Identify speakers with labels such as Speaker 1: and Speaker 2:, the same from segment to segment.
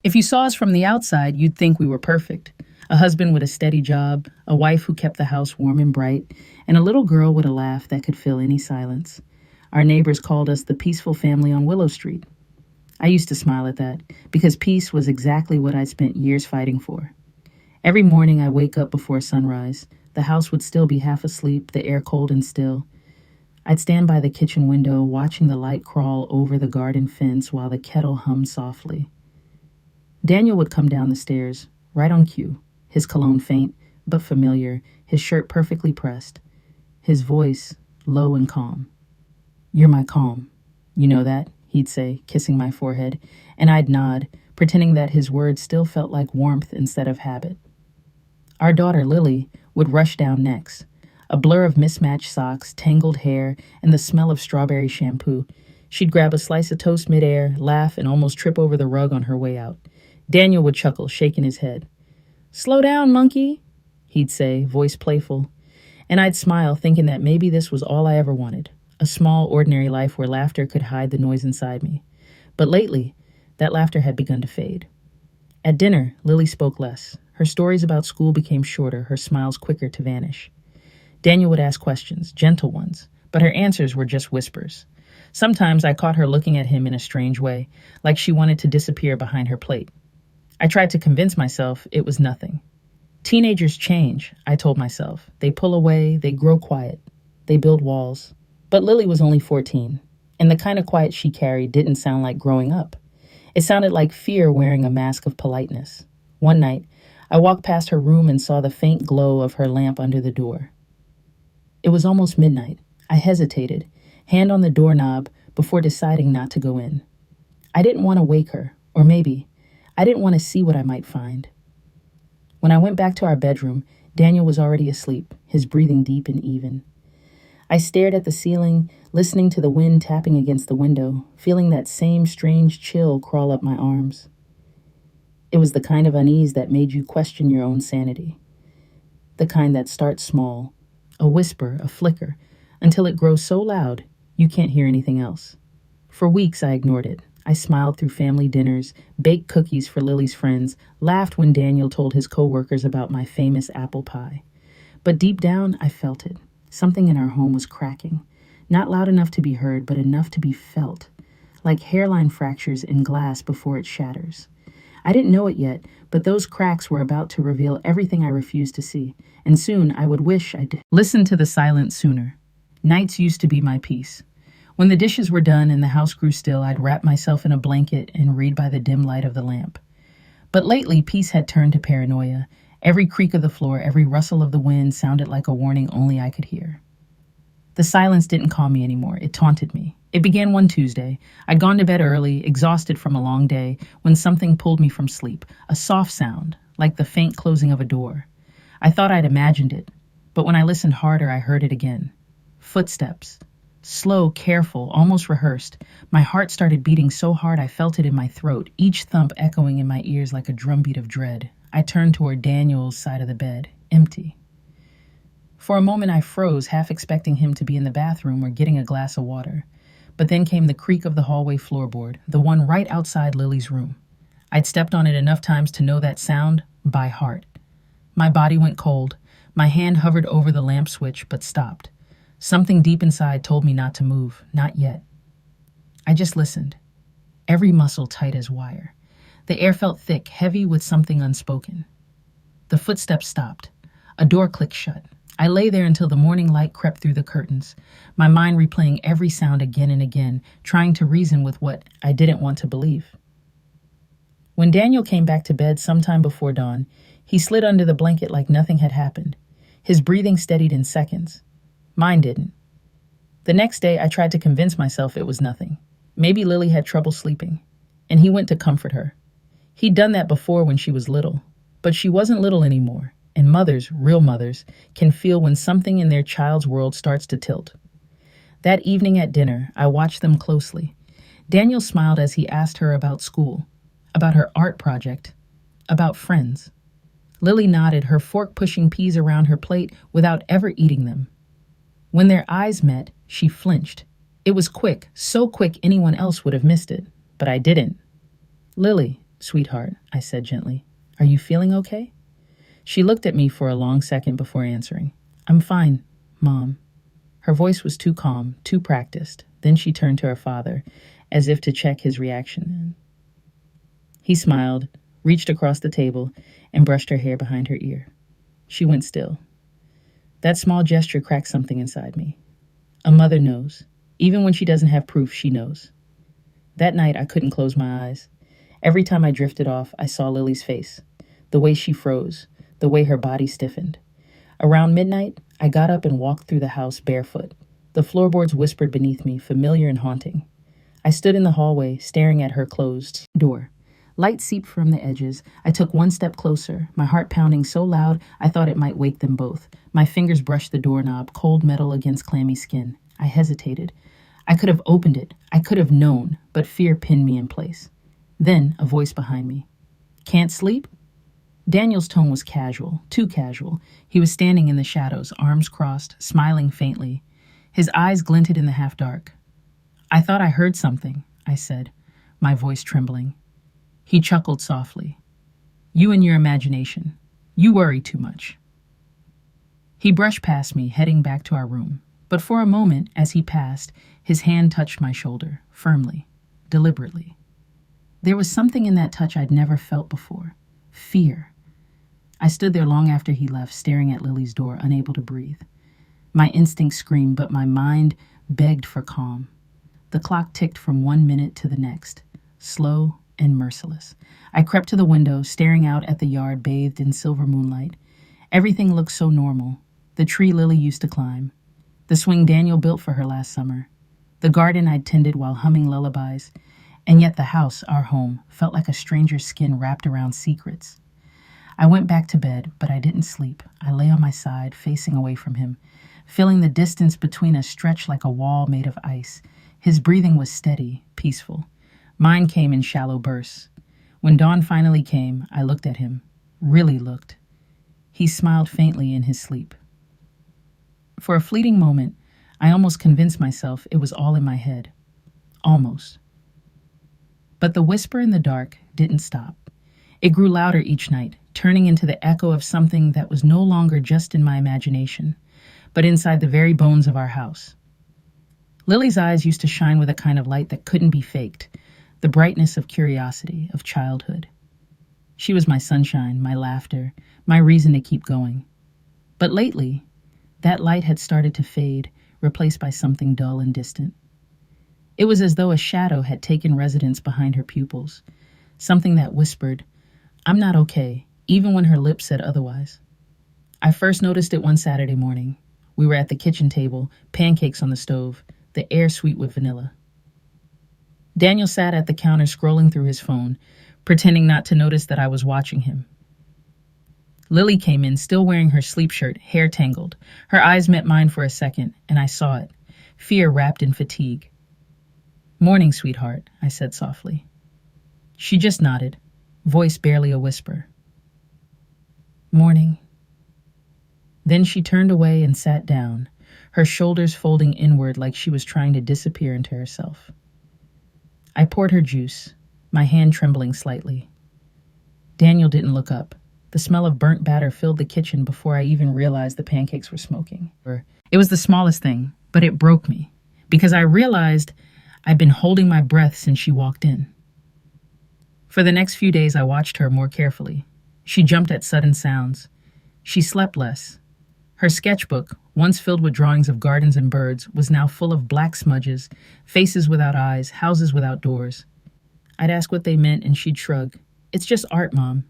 Speaker 1: If you saw us from the outside, you'd think we were perfect. A husband with a steady job, a wife who kept the house warm and bright, and a little girl with a laugh that could fill any silence. Our neighbors called us the peaceful family on Willow Street. I used to smile at that, because peace was exactly what I'd spent years fighting for. Every morning I wake up before sunrise. The house would still be half asleep, the air cold and still. I'd stand by the kitchen window, watching the light crawl over the garden fence while the kettle hummed softly. Daniel would come down the stairs, right on cue, his cologne faint, but familiar, his shirt perfectly pressed, his voice low and calm. "You're my calm. You know that?" he'd say, kissing my forehead, and I'd nod, pretending that his words still felt like warmth instead of habit. Our daughter, Lily, would rush down next, a blur of mismatched socks, tangled hair, and the smell of strawberry shampoo. She'd grab a slice of toast midair, laugh, and almost trip over the rug on her way out. Daniel would chuckle, shaking his head. "Slow down, monkey," he'd say, voice playful. And I'd smile, thinking that maybe this was all I ever wanted, a small, ordinary life where laughter could hide the noise inside me. But lately, that laughter had begun to fade. At dinner, Lily spoke less. Her stories about school became shorter, her smiles quicker to vanish. Daniel would ask questions, gentle ones, but her answers were just whispers. Sometimes I caught her looking at him in a strange way, like she wanted to disappear behind her plate. I tried to convince myself it was nothing. Teenagers change, I told myself. They pull away, they grow quiet, they build walls. But Lily was only 14, and the kind of quiet she carried didn't sound like growing up. It sounded like fear wearing a mask of politeness. One night, I walked past her room and saw the faint glow of her lamp under the door. It was almost midnight. I hesitated, hand on the doorknob, before deciding not to go in. I didn't want to wake her, or maybe I didn't want to see what I might find. When I went back to our bedroom, Daniel was already asleep, his breathing deep and even. I stared at the ceiling, listening to the wind tapping against the window, feeling that same strange chill crawl up my arms. It was the kind of unease that made you question your own sanity. The kind that starts small, a whisper, a flicker, until it grows so loud you can't hear anything else. For weeks I ignored it. I smiled through family dinners, baked cookies for Lily's friends, laughed when Daniel told his coworkers about my famous apple pie. But deep down, I felt it. Something in our home was cracking. Not loud enough to be heard, but enough to be felt. Like hairline fractures in glass before it shatters. I didn't know it yet, but those cracks were about to reveal everything I refused to see. And soon I would wish I'd listened to the silence sooner. Nights used to be my peace. When the dishes were done and the house grew still, I'd wrap myself in a blanket and read by the dim light of the lamp. But lately, peace had turned to paranoia. Every creak of the floor, every rustle of the wind sounded like a warning only I could hear. The silence didn't calm me anymore. It taunted me. It began one Tuesday. I'd gone to bed early, exhausted from a long day, when something pulled me from sleep. A soft sound, like the faint closing of a door. I thought I'd imagined it, but when I listened harder, I heard it again. Footsteps. Slow, careful, almost rehearsed. My heart started beating so hard I felt it in my throat, each thump echoing in my ears like a drumbeat of dread. I turned toward Daniel's side of the bed, empty. For a moment I froze, half expecting him to be in the bathroom or getting a glass of water. But then came the creak of the hallway floorboard, the one right outside Lily's room. I'd stepped on it enough times to know that sound by heart. My body went cold. My hand hovered over the lamp switch, but stopped. Something deep inside told me not to move, not yet. I just listened, every muscle tight as wire. The air felt thick, heavy with something unspoken. The footsteps stopped. A door clicked shut. I lay there until the morning light crept through the curtains, my mind replaying every sound again and again, trying to reason with what I didn't want to believe. When Daniel came back to bed sometime before dawn, he slid under the blanket like nothing had happened. His breathing steadied in seconds. Mine didn't. The next day, I tried to convince myself it was nothing. Maybe Lily had trouble sleeping, and he went to comfort her. He'd done that before when she was little, but she wasn't little anymore, and mothers, real mothers, can feel when something in their child's world starts to tilt. That evening at dinner, I watched them closely. Daniel smiled as he asked her about school, about her art project, about friends. Lily nodded, her fork pushing peas around her plate without ever eating them. When their eyes met, she flinched. It was quick, so quick anyone else would have missed it, but I didn't. "Lily," Sweetheart, I said gently, are you feeling okay? She looked at me for a long second before answering. I'm fine, Mom. Her voice was too calm, too practiced. Then she turned to her father, as if to check his reaction. He smiled, reached across the table, and brushed her hair behind her ear. She went still. That small gesture cracked something inside me. A mother knows. Even when she doesn't have proof, she knows. That night, I couldn't close my eyes. Every time I drifted off, I saw Lily's face. The way she froze, the way her body stiffened. Around midnight, I got up and walked through the house barefoot. The floorboards whispered beneath me, familiar and haunting. I stood in the hallway, staring at her closed door. Light seeped from the edges. I took one step closer, my heart pounding so loud I thought it might wake them both. My fingers brushed the doorknob, cold metal against clammy skin. I hesitated. I could have opened it. I could have known, but fear pinned me in place. Then, a voice behind me. Can't sleep? Daniel's tone was casual, too casual. He was standing in the shadows, arms crossed, smiling faintly. His eyes glinted in the half-dark. I thought I heard something, I said, my voice trembling. He chuckled softly. You and your imagination. You worry too much. He brushed past me, heading back to our room. But for a moment, as he passed, his hand touched my shoulder, firmly, deliberately. There was something in that touch I'd never felt before. Fear. I stood there long after he left, staring at Lily's door, unable to breathe. My instincts screamed, but my mind begged for calm. The clock ticked from 1 minute to the next, slow and merciless. I crept to the window, staring out at the yard bathed in silver moonlight. Everything looked so normal. The tree Lily used to climb. The swing Daniel built for her last summer. The garden I'd tended while humming lullabies. And yet the house, our home, felt like a stranger's skin wrapped around secrets. I went back to bed, but I didn't sleep. I lay on my side, facing away from him, feeling the distance between us stretch like a wall made of ice. His breathing was steady, peaceful. Mine came in shallow bursts. When dawn finally came, I looked at him. Really looked. He smiled faintly in his sleep. For a fleeting moment, I almost convinced myself it was all in my head. Almost. But the whisper in the dark didn't stop. It grew louder each night, turning into the echo of something that was no longer just in my imagination, but inside the very bones of our house. Lily's eyes used to shine with a kind of light that couldn't be faked, the brightness of curiosity, of childhood. She was my sunshine, my laughter, my reason to keep going. But lately, that light had started to fade, replaced by something dull and distant. It was as though a shadow had taken residence behind her pupils, something that whispered, I'm not okay, even when her lips said otherwise. I first noticed it one Saturday morning. We were at the kitchen table, pancakes on the stove, the air sweet with vanilla. Daniel sat at the counter scrolling through his phone, pretending not to notice that I was watching him. Lily came in, still wearing her sleep shirt, hair tangled. Her eyes met mine for a second, and I saw it, fear wrapped in fatigue. Morning, sweetheart, I said softly. She just nodded, voice barely a whisper. Morning. Then she turned away and sat down, her shoulders folding inward like she was trying to disappear into herself. I poured her juice, my hand trembling slightly. Daniel didn't look up. The smell of burnt batter filled the kitchen before I even realized the pancakes were smoking. It was the smallest thing, but it broke me, because I realized I'd been holding my breath since she walked in. For the next few days, I watched her more carefully. She jumped at sudden sounds. She slept less. Her sketchbook, once filled with drawings of gardens and birds, was now full of black smudges, faces without eyes, houses without doors. I'd ask what they meant, and she'd shrug. It's just art, Mom.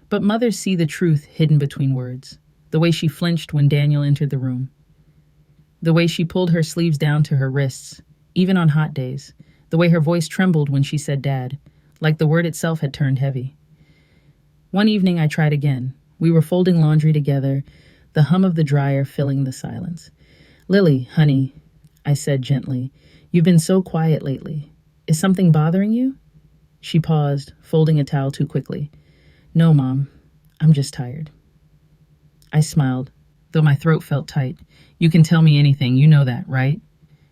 Speaker 1: But mothers see the truth hidden between words. The way she flinched when Daniel entered the room. The way she pulled her sleeves down to her wrists, even on hot days. The way her voice trembled when she said Dad, like the word itself had turned heavy. One evening I tried again. We were folding laundry together, the hum of the dryer filling the silence. Lily, honey, I said gently, you've been so quiet lately. Is something bothering you? She paused, folding a towel too quickly. No, Mom, I'm just tired. I smiled, though my throat felt tight. You can tell me anything, you know that, right?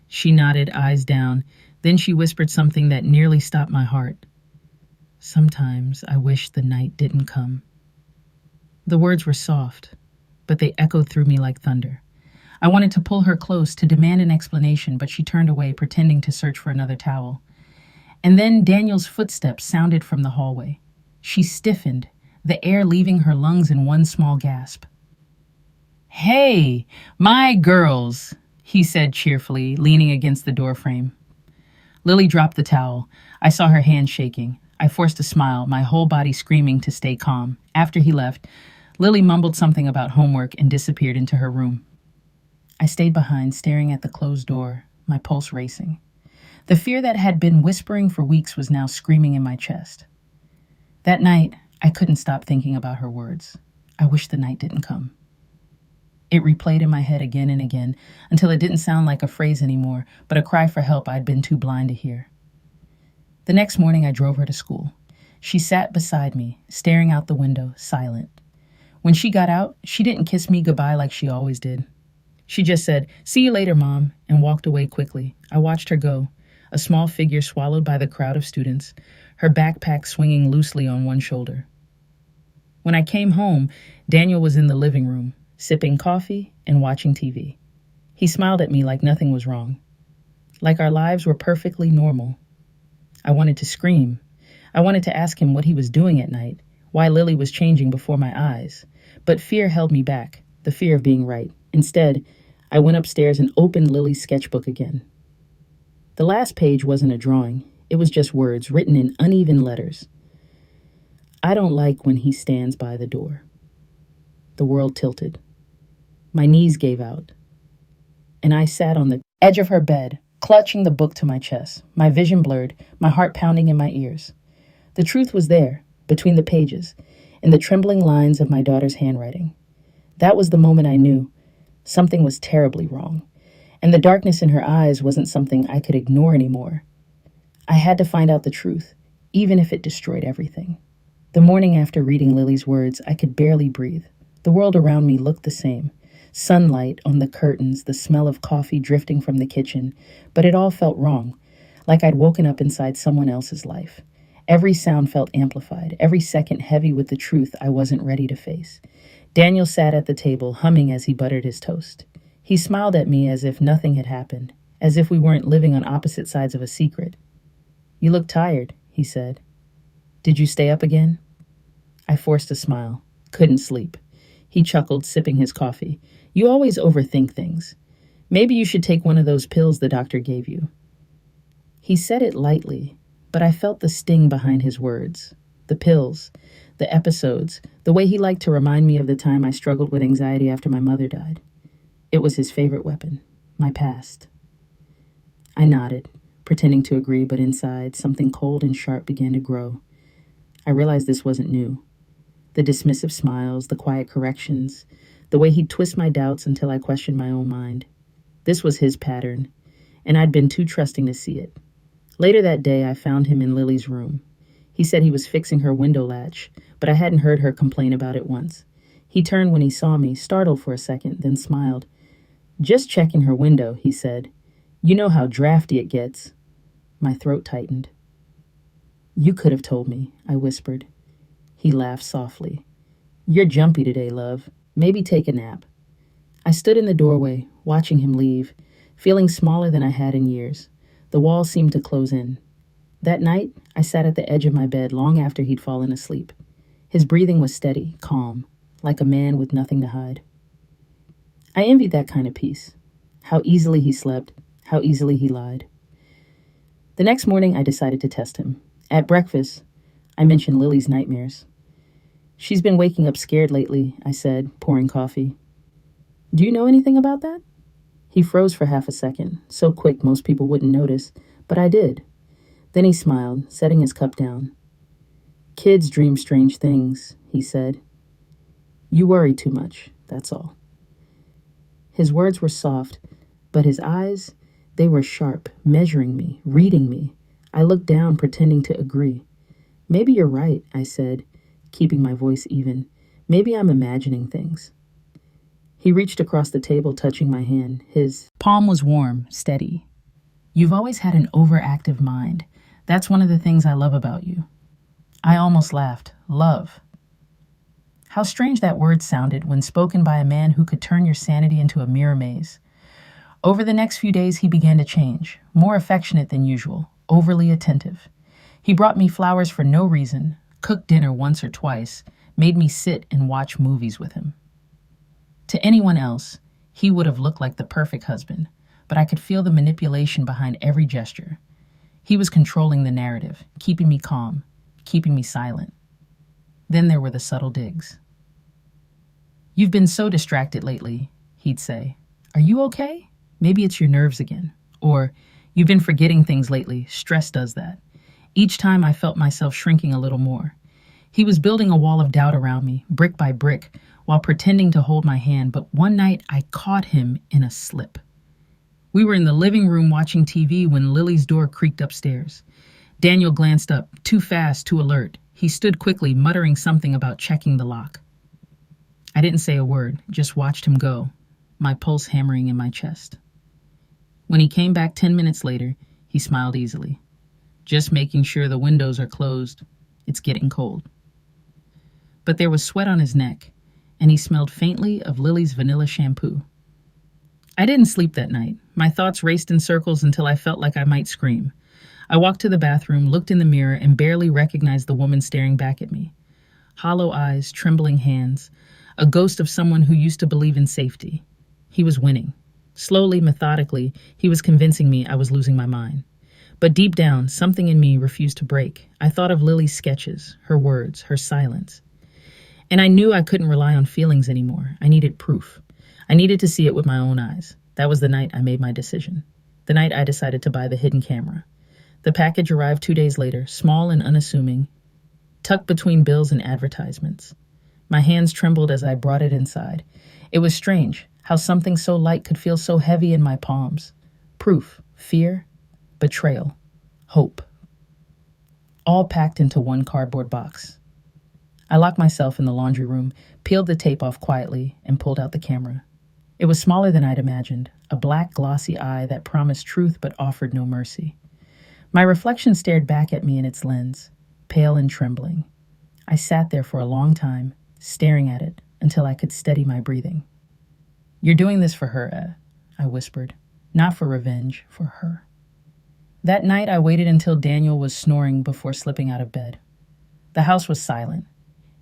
Speaker 1: She nodded, eyes down. Then she whispered something that nearly stopped my heart. Sometimes I wish the night didn't come. The words were soft, but they echoed through me like thunder. I wanted to pull her close to demand an explanation, but she turned away, pretending to search for another towel. And then Daniel's footsteps sounded from the hallway. She stiffened, the air leaving her lungs in one small gasp. "Hey, my girls," he said cheerfully, leaning against the doorframe. Lily dropped the towel. I saw her hand shaking. I forced a smile, my whole body screaming to stay calm. After he left, Lily mumbled something about homework and disappeared into her room. I stayed behind, staring at the closed door, my pulse racing. The fear that had been whispering for weeks was now screaming in my chest. That night, I couldn't stop thinking about her words. I wish the night didn't come. It replayed in my head again and again until it didn't sound like a phrase anymore, but a cry for help I'd been too blind to hear. The next morning, I drove her to school. She sat beside me, staring out the window, silent. When she got out, she didn't kiss me goodbye like she always did. She just said, "See you later, Mom," and walked away quickly. I watched her go, a small figure swallowed by the crowd of students, her backpack swinging loosely on one shoulder. When I came home, Daniel was in the living room, sipping coffee and watching TV. He smiled at me like nothing was wrong, like our lives were perfectly normal. I wanted to scream. I wanted to ask him what he was doing at night, why Lily was changing before my eyes. But fear held me back, the fear of being right. Instead, I went upstairs and opened Lily's sketchbook again. The last page wasn't a drawing. It was just words written in uneven letters. "I don't like when he stands by the door." The world tilted. My knees gave out, and I sat on the edge of her bed, clutching the book to my chest, my vision blurred, my heart pounding in my ears. The truth was there, between the pages, in the trembling lines of my daughter's handwriting. That was the moment I knew something was terribly wrong, and the darkness in her eyes wasn't something I could ignore anymore. I had to find out the truth, even if it destroyed everything. The morning after reading Lily's words, I could barely breathe. The world around me looked the same. Sunlight on the curtains, the smell of coffee drifting from the kitchen, but it all felt wrong, like I'd woken up inside someone else's life. Every sound felt amplified, every second heavy with the truth I wasn't ready to face. Daniel sat at the table, humming as he buttered his toast. He smiled at me as if nothing had happened, as if we weren't living on opposite sides of a secret. "You look tired," he said. "Did you stay up again?" I forced a smile. Couldn't sleep. He chuckled, sipping his coffee. "You always overthink things. Maybe you should take one of those pills the doctor gave you." He said it lightly, but I felt the sting behind his words. The pills, the episodes, the way he liked to remind me of the time I struggled with anxiety after my mother died. It was his favorite weapon, my past. I nodded, pretending to agree, but inside, something cold and sharp began to grow. I realized this wasn't new. The dismissive smiles, the quiet corrections, the way he'd twist my doubts until I questioned my own mind. This was his pattern, and I'd been too trusting to see it. Later that day, I found him in Lily's room. He said he was fixing her window latch, but I hadn't heard her complain about it once. He turned when he saw me, startled for a second, then smiled. "Just checking her window," he said. "You know how drafty it gets." My throat tightened. "You could have told me," I whispered. He laughed softly. "You're jumpy today, love. Maybe take a nap." I stood in the doorway, watching him leave, feeling smaller than I had in years. The wall seemed to close in. That night, I sat at the edge of my bed long after he'd fallen asleep. His breathing was steady, calm, like a man with nothing to hide. I envied that kind of peace. How easily he slept, how easily he lied. The next morning, I decided to test him. At breakfast, I mentioned Lily's nightmares. "She's been waking up scared lately," I said, pouring coffee. "Do you know anything about that?" He froze for half a second, so quick most people wouldn't notice, but I did. Then he smiled, setting his cup down. "Kids dream strange things," he said. "You worry too much, that's all." His words were soft, but his eyes, they were sharp, measuring me, reading me. I looked down, pretending to agree. "Maybe you're right," I said, keeping my voice even. "Maybe I'm imagining things." He reached across the table, touching my hand. His palm was warm, steady. "You've always had an overactive mind. That's one of the things I love about you." I almost laughed. Love. How strange that word sounded when spoken by a man who could turn your sanity into a mirror maze. Over the next few days, he began to change, more affectionate than usual, overly attentive. He brought me flowers for no reason, cooked dinner once or twice, made me sit and watch movies with him. To anyone else, he would have looked like the perfect husband, but I could feel the manipulation behind every gesture. He was controlling the narrative, keeping me calm, keeping me silent. Then there were the subtle digs. "You've been so distracted lately," he'd say. "Are you okay? Maybe it's your nerves again." Or, "You've been forgetting things lately. Stress does that." Each time I felt myself shrinking a little more. He was building a wall of doubt around me, brick by brick, while pretending to hold my hand, but one night I caught him in a slip. We were in the living room watching TV when Lily's door creaked upstairs. Daniel glanced up, too fast, too alert. He stood quickly, muttering something about checking the lock. I didn't say a word, just watched him go, my pulse hammering in my chest. When he came back 10 minutes later, he smiled easily. "Just making sure the windows are closed. It's getting cold." But there was sweat on his neck, and he smelled faintly of Lily's vanilla shampoo. I didn't sleep that night. My thoughts raced in circles until I felt like I might scream. I walked to the bathroom, looked in the mirror, and barely recognized the woman staring back at me. Hollow eyes, trembling hands, a ghost of someone who used to believe in safety. He was winning. Slowly, methodically, he was convincing me I was losing my mind. But deep down, something in me refused to break. I thought of Lily's sketches, her words, her silence. And I knew I couldn't rely on feelings anymore. I needed proof. I needed to see it with my own eyes. That was the night I made my decision. The night I decided to buy the hidden camera. The package arrived 2 days later, small and unassuming, tucked between bills and advertisements. My hands trembled as I brought it inside. It was strange how something so light could feel so heavy in my palms. Proof, fear, betrayal, hope. All packed into one cardboard box. I locked myself in the laundry room, peeled the tape off quietly, and pulled out the camera. It was smaller than I'd imagined, a black, glossy eye that promised truth but offered no mercy. My reflection stared back at me in its lens, pale and trembling. I sat there for a long time, staring at it until I could steady my breathing. "You're doing this for her, Ed," I whispered. "Not for revenge, for her." That night, I waited until Daniel was snoring before slipping out of bed. The house was silent,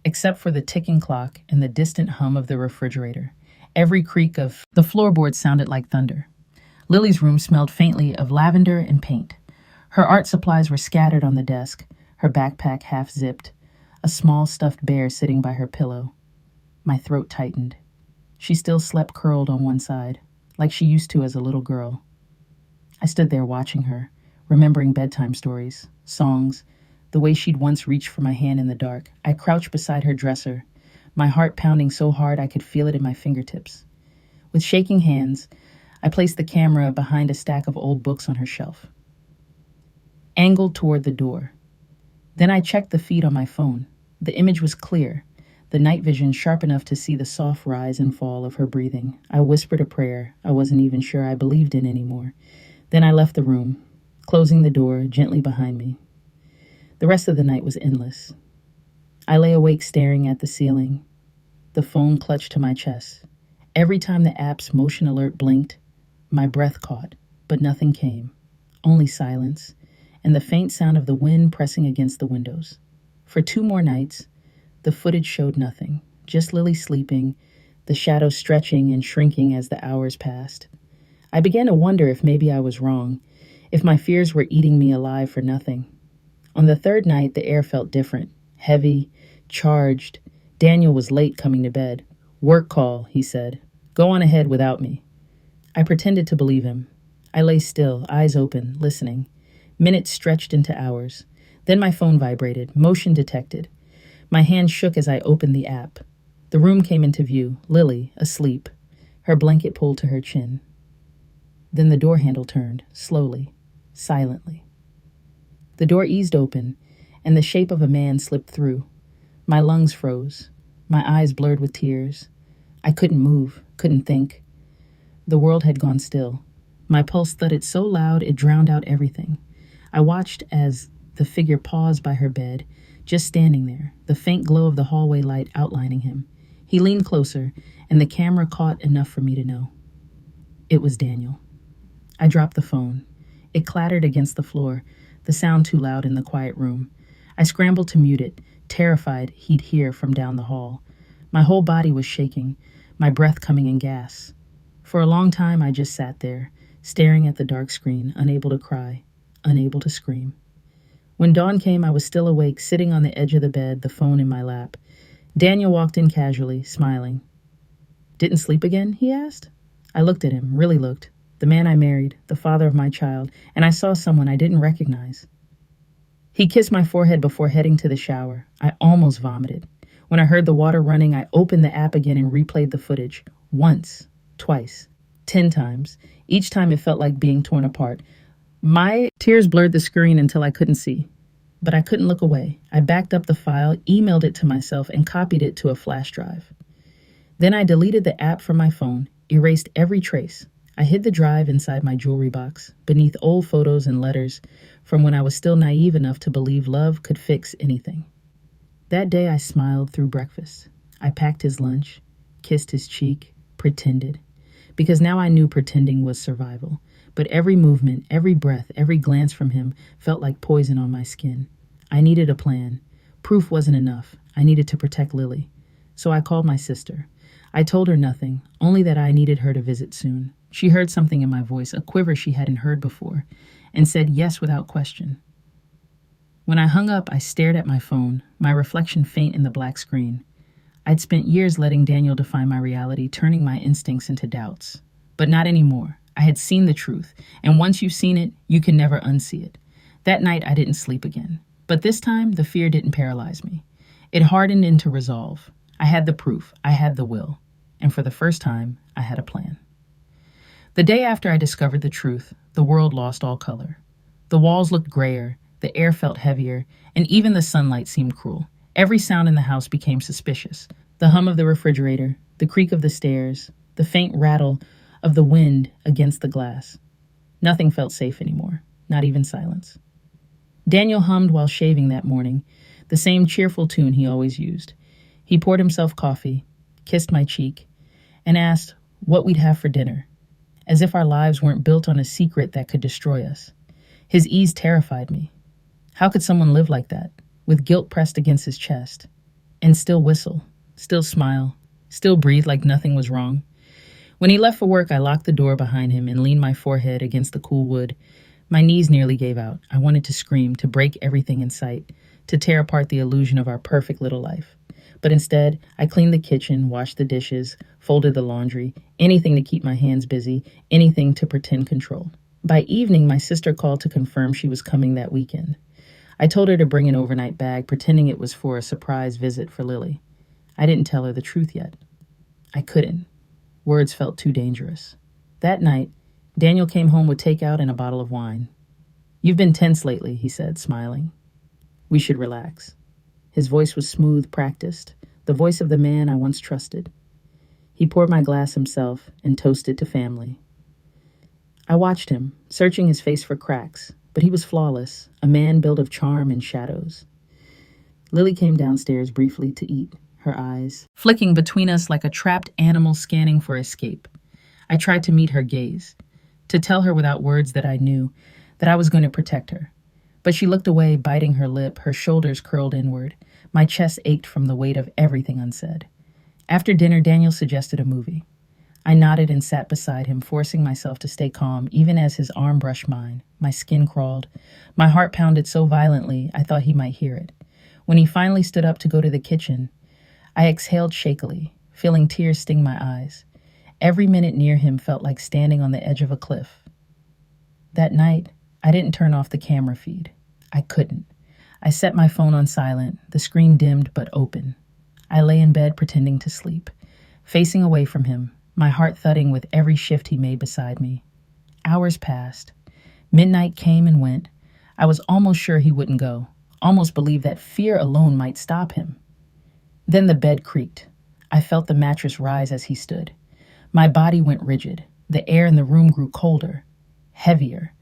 Speaker 1: except for the ticking clock and the distant hum of the refrigerator. Every creak of the floorboards sounded like thunder. Lily's room smelled faintly of lavender and paint. Her art supplies were scattered on the desk, her backpack half zipped, a small stuffed bear sitting by her pillow. My throat tightened. She still slept curled on one side, like she used to as a little girl. I stood there watching her, remembering bedtime stories, songs, the way she'd once reached for my hand in the dark. I crouched beside her dresser, my heart pounding so hard I could feel it in my fingertips. With shaking hands, I placed the camera behind a stack of old books on her shelf, angled toward the door. Then I checked the feed on my phone. The image was clear, the night vision sharp enough to see the soft rise and fall of her breathing. I whispered a prayer I wasn't even sure I believed in anymore. Then I left the room, closing the door gently behind me. The rest of the night was endless. I lay awake staring at the ceiling, the phone clutched to my chest. Every time the app's motion alert blinked, my breath caught, but nothing came. Only silence, and the faint sound of the wind pressing against the windows. For 2 more nights, the footage showed nothing, just Lily sleeping, the shadows stretching and shrinking as the hours passed. I began to wonder if maybe I was wrong, if my fears were eating me alive for nothing. On the 3rd night, the air felt different, heavy, charged. Daniel was late coming to bed. "Work call," he said. "Go on ahead without me." I pretended to believe him. I lay still, eyes open, listening. Minutes stretched into hours. Then my phone vibrated, motion detected. My hand shook as I opened the app. The room came into view, Lily, asleep, her blanket pulled to her chin. Then the door handle turned, slowly, silently. The door eased open, and the shape of a man slipped through. My lungs froze, my eyes blurred with tears. I couldn't move, couldn't think. The world had gone still. My pulse thudded so loud it drowned out everything. I watched as the figure paused by her bed, just standing there, the faint glow of the hallway light outlining him. He leaned closer, and the camera caught enough for me to know. It was Daniel. I dropped the phone. It clattered against the floor, the sound too loud in the quiet room. I scrambled to mute it, terrified he'd hear from down the hall. My whole body was shaking, my breath coming in gasps. For a long time, I just sat there, staring at the dark screen, unable to cry, unable to scream. When dawn came, I was still awake, sitting on the edge of the bed, the phone in my lap. Daniel walked in casually, smiling. "Didn't sleep again?" he asked. I looked at him, really looked. The man I married, the father of my child, and I saw someone I didn't recognize. He kissed my forehead before heading to the shower. I almost vomited. When I heard the water running, I opened the app again and replayed the footage. Once, twice, 10 times. Each time it felt like being torn apart. My tears blurred the screen until I couldn't see. But I couldn't look away. I backed up the file, emailed it to myself, and copied it to a flash drive. Then I deleted the app from my phone, erased every trace. I hid the drive inside my jewelry box, beneath old photos and letters from when I was still naive enough to believe love could fix anything. That day I smiled through breakfast. I packed his lunch, kissed his cheek, pretended. Because now I knew pretending was survival. But every movement, every breath, every glance from him felt like poison on my skin. I needed a plan. Proof wasn't enough. I needed to protect Lily. So I called my sister. I told her nothing, only that I needed her to visit soon. She heard something in my voice, a quiver she hadn't heard before, and said yes without question. When I hung up, I stared at my phone, my reflection faint in the black screen. I'd spent years letting Daniel define my reality, turning my instincts into doubts. But not anymore. I had seen the truth, and once you've seen it, you can never unsee it. That night, I didn't sleep again. But this time, the fear didn't paralyze me. It hardened into resolve. I had the proof. I had the will. And for the first time, I had a plan. The day after I discovered the truth, the world lost all color. The walls looked grayer, the air felt heavier, and even the sunlight seemed cruel. Every sound in the house became suspicious. The hum of the refrigerator, the creak of the stairs, the faint rattle of the wind against the glass. Nothing felt safe anymore, not even silence. Daniel hummed while shaving that morning, the same cheerful tune he always used. He poured himself coffee, kissed my cheek, and asked what we'd have for dinner, as if our lives weren't built on a secret that could destroy us. His ease terrified me. How could someone live like that, with guilt pressed against his chest, and still whistle, still smile, still breathe like nothing was wrong? When he left for work, I locked the door behind him and leaned my forehead against the cool wood. My knees nearly gave out. I wanted to scream, to break everything in sight, to tear apart the illusion of our perfect little life. But instead, I cleaned the kitchen, washed the dishes, folded the laundry, anything to keep my hands busy, anything to pretend control. By evening, my sister called to confirm she was coming that weekend. I told her to bring an overnight bag, pretending it was for a surprise visit for Lily. I didn't tell her the truth yet. I couldn't. Words felt too dangerous. That night, Daniel came home with takeout and a bottle of wine. "You've been tense lately," he said, smiling. "We should relax." His voice was smooth, practiced, the voice of the man I once trusted. He poured my glass himself and toasted to family. I watched him, searching his face for cracks, but he was flawless, a man built of charm and shadows. Lily came downstairs briefly to eat, her eyes flicking between us like a trapped animal scanning for escape. I tried to meet her gaze, to tell her without words that I knew, that I was going to protect her. But she looked away, biting her lip, her shoulders curled inward. My chest ached from the weight of everything unsaid. After dinner, Daniel suggested a movie. I nodded and sat beside him, forcing myself to stay calm, even as his arm brushed mine. My skin crawled. My heart pounded so violently, I thought he might hear it. When he finally stood up to go to the kitchen, I exhaled shakily, feeling tears sting my eyes. Every minute near him felt like standing on the edge of a cliff. That night, I didn't turn off the camera feed. I couldn't. I set my phone on silent, the screen dimmed but open. I lay in bed pretending to sleep, facing away from him, my heart thudding with every shift he made beside me. Hours passed. Midnight came and went. I was almost sure he wouldn't go, almost believed that fear alone might stop him. Then the bed creaked. I felt the mattress rise as he stood. My body went rigid. The air in the room grew colder, heavier.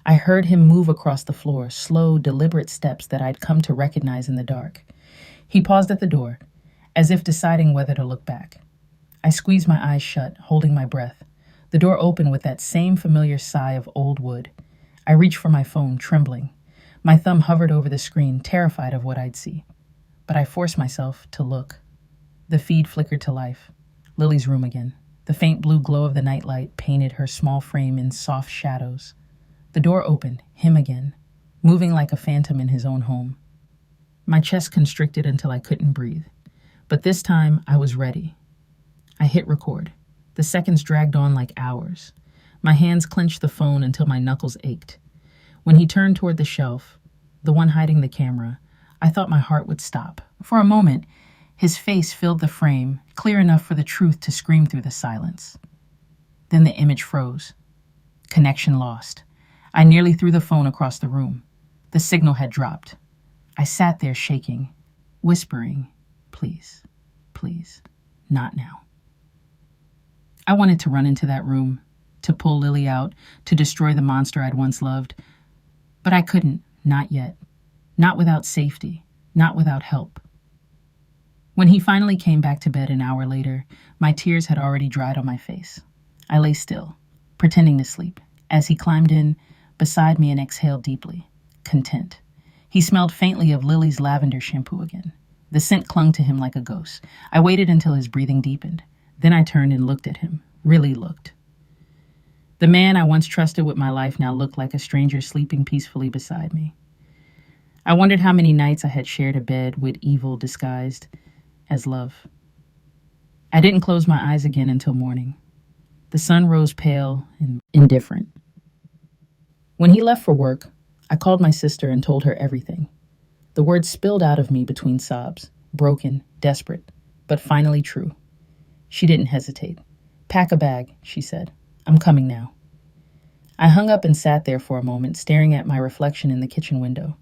Speaker 1: I heard him move across the floor, slow, deliberate steps that I'd come to recognize in the dark. He paused at the door, as if deciding whether to look back. I squeezed my eyes shut, holding my breath. The door opened with that same familiar sigh of old wood. I reached for my phone, trembling. My thumb hovered over the screen, terrified of what I'd see. But I forced myself to look. The feed flickered to life. Lily's room again. The faint blue glow of the nightlight painted her small frame in soft shadows. The door opened, him again, moving like a phantom in his own home. My chest constricted until I couldn't breathe. But this time, I was ready. I hit record. The seconds dragged on like hours. My hands clenched the phone until my knuckles ached. When he turned toward the shelf, the one hiding the camera, I thought my heart would stop. For a moment, his face filled the frame, clear enough for the truth to scream through the silence. Then the image froze. Connection lost. I nearly threw the phone across the room. The signal had dropped. I sat there shaking, whispering, "Please, please, not now." I wanted to run into that room, to pull Lily out, to destroy the monster I'd once loved. But I couldn't, not yet. Not without safety, not without help. When he finally came back to bed an hour later, my tears had already dried on my face. I lay still, pretending to sleep, as he climbed in beside me and exhaled deeply, content. He smelled faintly of Lily's lavender shampoo again. The scent clung to him like a ghost. I waited until his breathing deepened. Then I turned and looked at him, really looked. The man I once trusted with my life now looked like a stranger sleeping peacefully beside me. I wondered how many nights I had shared a bed with evil disguised as love. I didn't close my eyes again until morning. The sun rose pale and indifferent. When he left for work, I called my sister and told her everything. The words spilled out of me between sobs, broken, desperate, but finally true. She didn't hesitate. "Pack a bag," she said. "I'm coming now." I hung up and sat there for a moment, staring at my reflection in the kitchen window.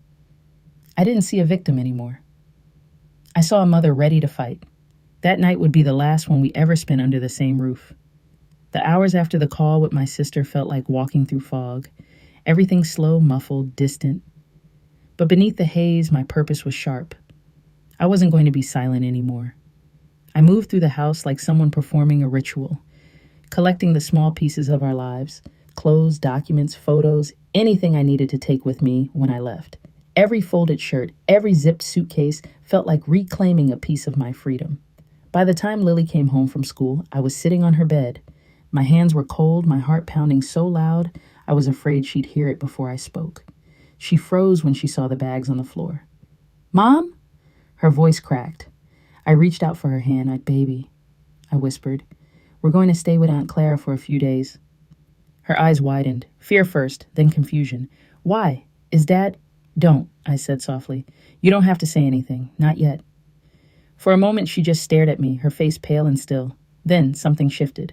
Speaker 1: I didn't see a victim anymore. I saw a mother ready to fight. That night would be the last one we ever spent under the same roof. The hours after the call with my sister felt like walking through fog. Everything slow, muffled, distant. But beneath the haze, my purpose was sharp. I wasn't going to be silent anymore. I moved through the house like someone performing a ritual, collecting the small pieces of our lives, clothes, documents, photos, anything I needed to take with me when I left. Every folded shirt, every zipped suitcase felt like reclaiming a piece of my freedom. By the time Lily came home from school, I was sitting on her bed. My hands were cold, my heart pounding so loud, I was afraid she'd hear it before I spoke. She froze when she saw the bags on the floor. "Mom?" Her voice cracked. I reached out for her hand. "Baby," I whispered. "We're going to stay with Aunt Clara for a few days." Her eyes widened, fear first, then confusion. "Why? Is Dad—" "Don't," I said softly. "You don't have to say anything. Not yet." For a moment, she just stared at me, her face pale and still. Then something shifted.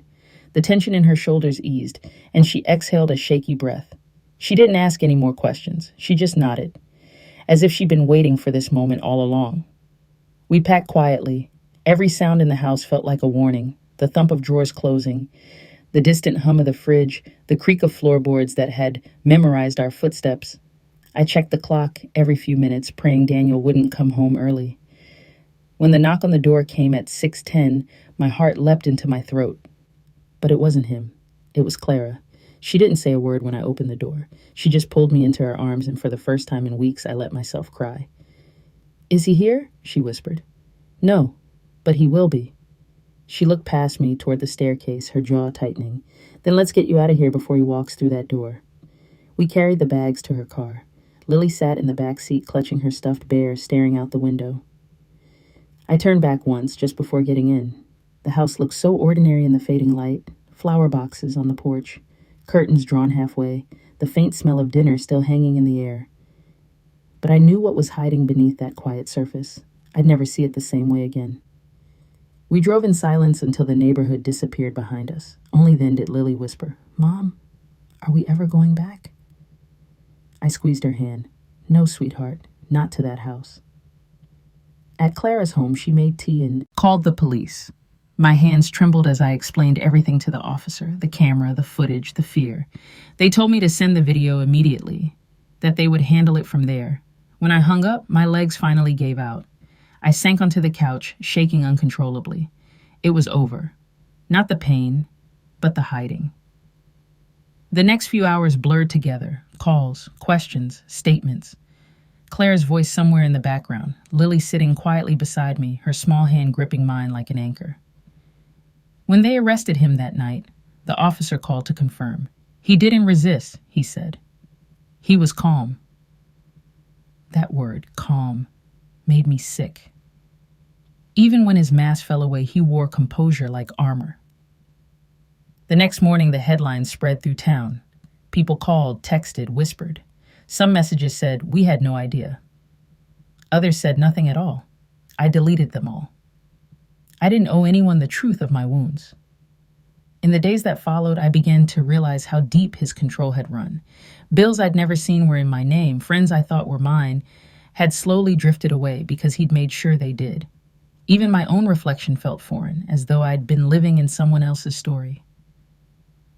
Speaker 1: The tension in her shoulders eased, and she exhaled a shaky breath. She didn't ask any more questions. She just nodded, as if she'd been waiting for this moment all along. We packed quietly. Every sound in the house felt like a warning. The thump of drawers closing, the distant hum of the fridge, the creak of floorboards that had memorized our footsteps. I checked the clock every few minutes, praying Daniel wouldn't come home early. When the knock on the door came at 6:10, my heart leapt into my throat. But it wasn't him. It was Clara. She didn't say a word when I opened the door. She just pulled me into her arms, and for the first time in weeks, I let myself cry. "Is he here?" she whispered. "No, but he will be." She looked past me toward the staircase, her jaw tightening. "Then let's get you out of here before he walks through that door." We carried the bags to her car. Lily sat in the back seat, clutching her stuffed bear, staring out the window. I turned back once, just before getting in. The house looked so ordinary in the fading light. Flower boxes on the porch, curtains drawn halfway, the faint smell of dinner still hanging in the air. But I knew what was hiding beneath that quiet surface. I'd never see it the same way again. We drove in silence until the neighborhood disappeared behind us. Only then did Lily whisper, "Mom, are we ever going back?" I squeezed her hand. "No, sweetheart, not to that house." At Clara's home, she made tea and called the police. My hands trembled as I explained everything to the officer, the camera, the footage, the fear. They told me to send the video immediately, that they would handle it from there. When I hung up, my legs finally gave out. I sank onto the couch, shaking uncontrollably. It was over. Not the pain, but the hiding. The next few hours blurred together. Calls, questions, statements. Claire's voice somewhere in the background, Lily sitting quietly beside me, her small hand gripping mine like an anchor. When they arrested him that night, the officer called to confirm. He didn't resist, he said. He was calm. That word, calm, made me sick. Even when his mask fell away, he wore composure like armor. The next morning, the headlines spread through town. People called, texted, whispered. Some messages said, "We had no idea." Others said nothing at all. I deleted them all. I didn't owe anyone the truth of my wounds. In the days that followed, I began to realize how deep his control had run. Bills I'd never seen were in my name. Friends I thought were mine had slowly drifted away because he'd made sure they did. Even my own reflection felt foreign, as though I'd been living in someone else's story.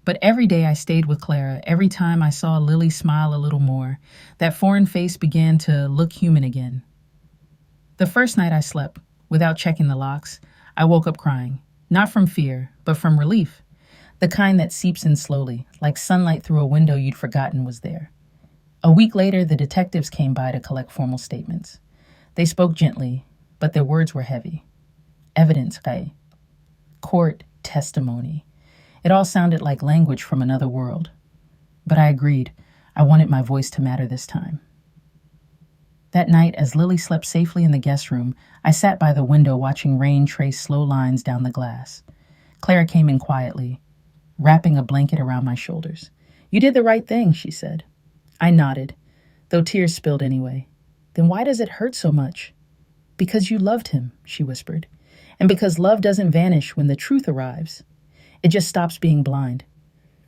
Speaker 1: But every day I stayed with Clara. Every time I saw Lily smile a little more, that foreign face began to look human again. The first night I slept, without checking the locks, I woke up crying, not from fear, but from relief, the kind that seeps in slowly, like sunlight through a window you'd forgotten was there. A week later, the detectives came by to collect formal statements. They spoke gently, but their words were heavy. Evidence, court, testimony. It all sounded like language from another world. But I agreed. I wanted my voice to matter this time. That night, as Lily slept safely in the guest room, I sat by the window watching rain trace slow lines down the glass. Clara came in quietly, wrapping a blanket around my shoulders. "You did the right thing," she said. I nodded, though tears spilled anyway. "Then why does it hurt so much?" "Because you loved him," she whispered. "And because love doesn't vanish when the truth arrives. It just stops being blind."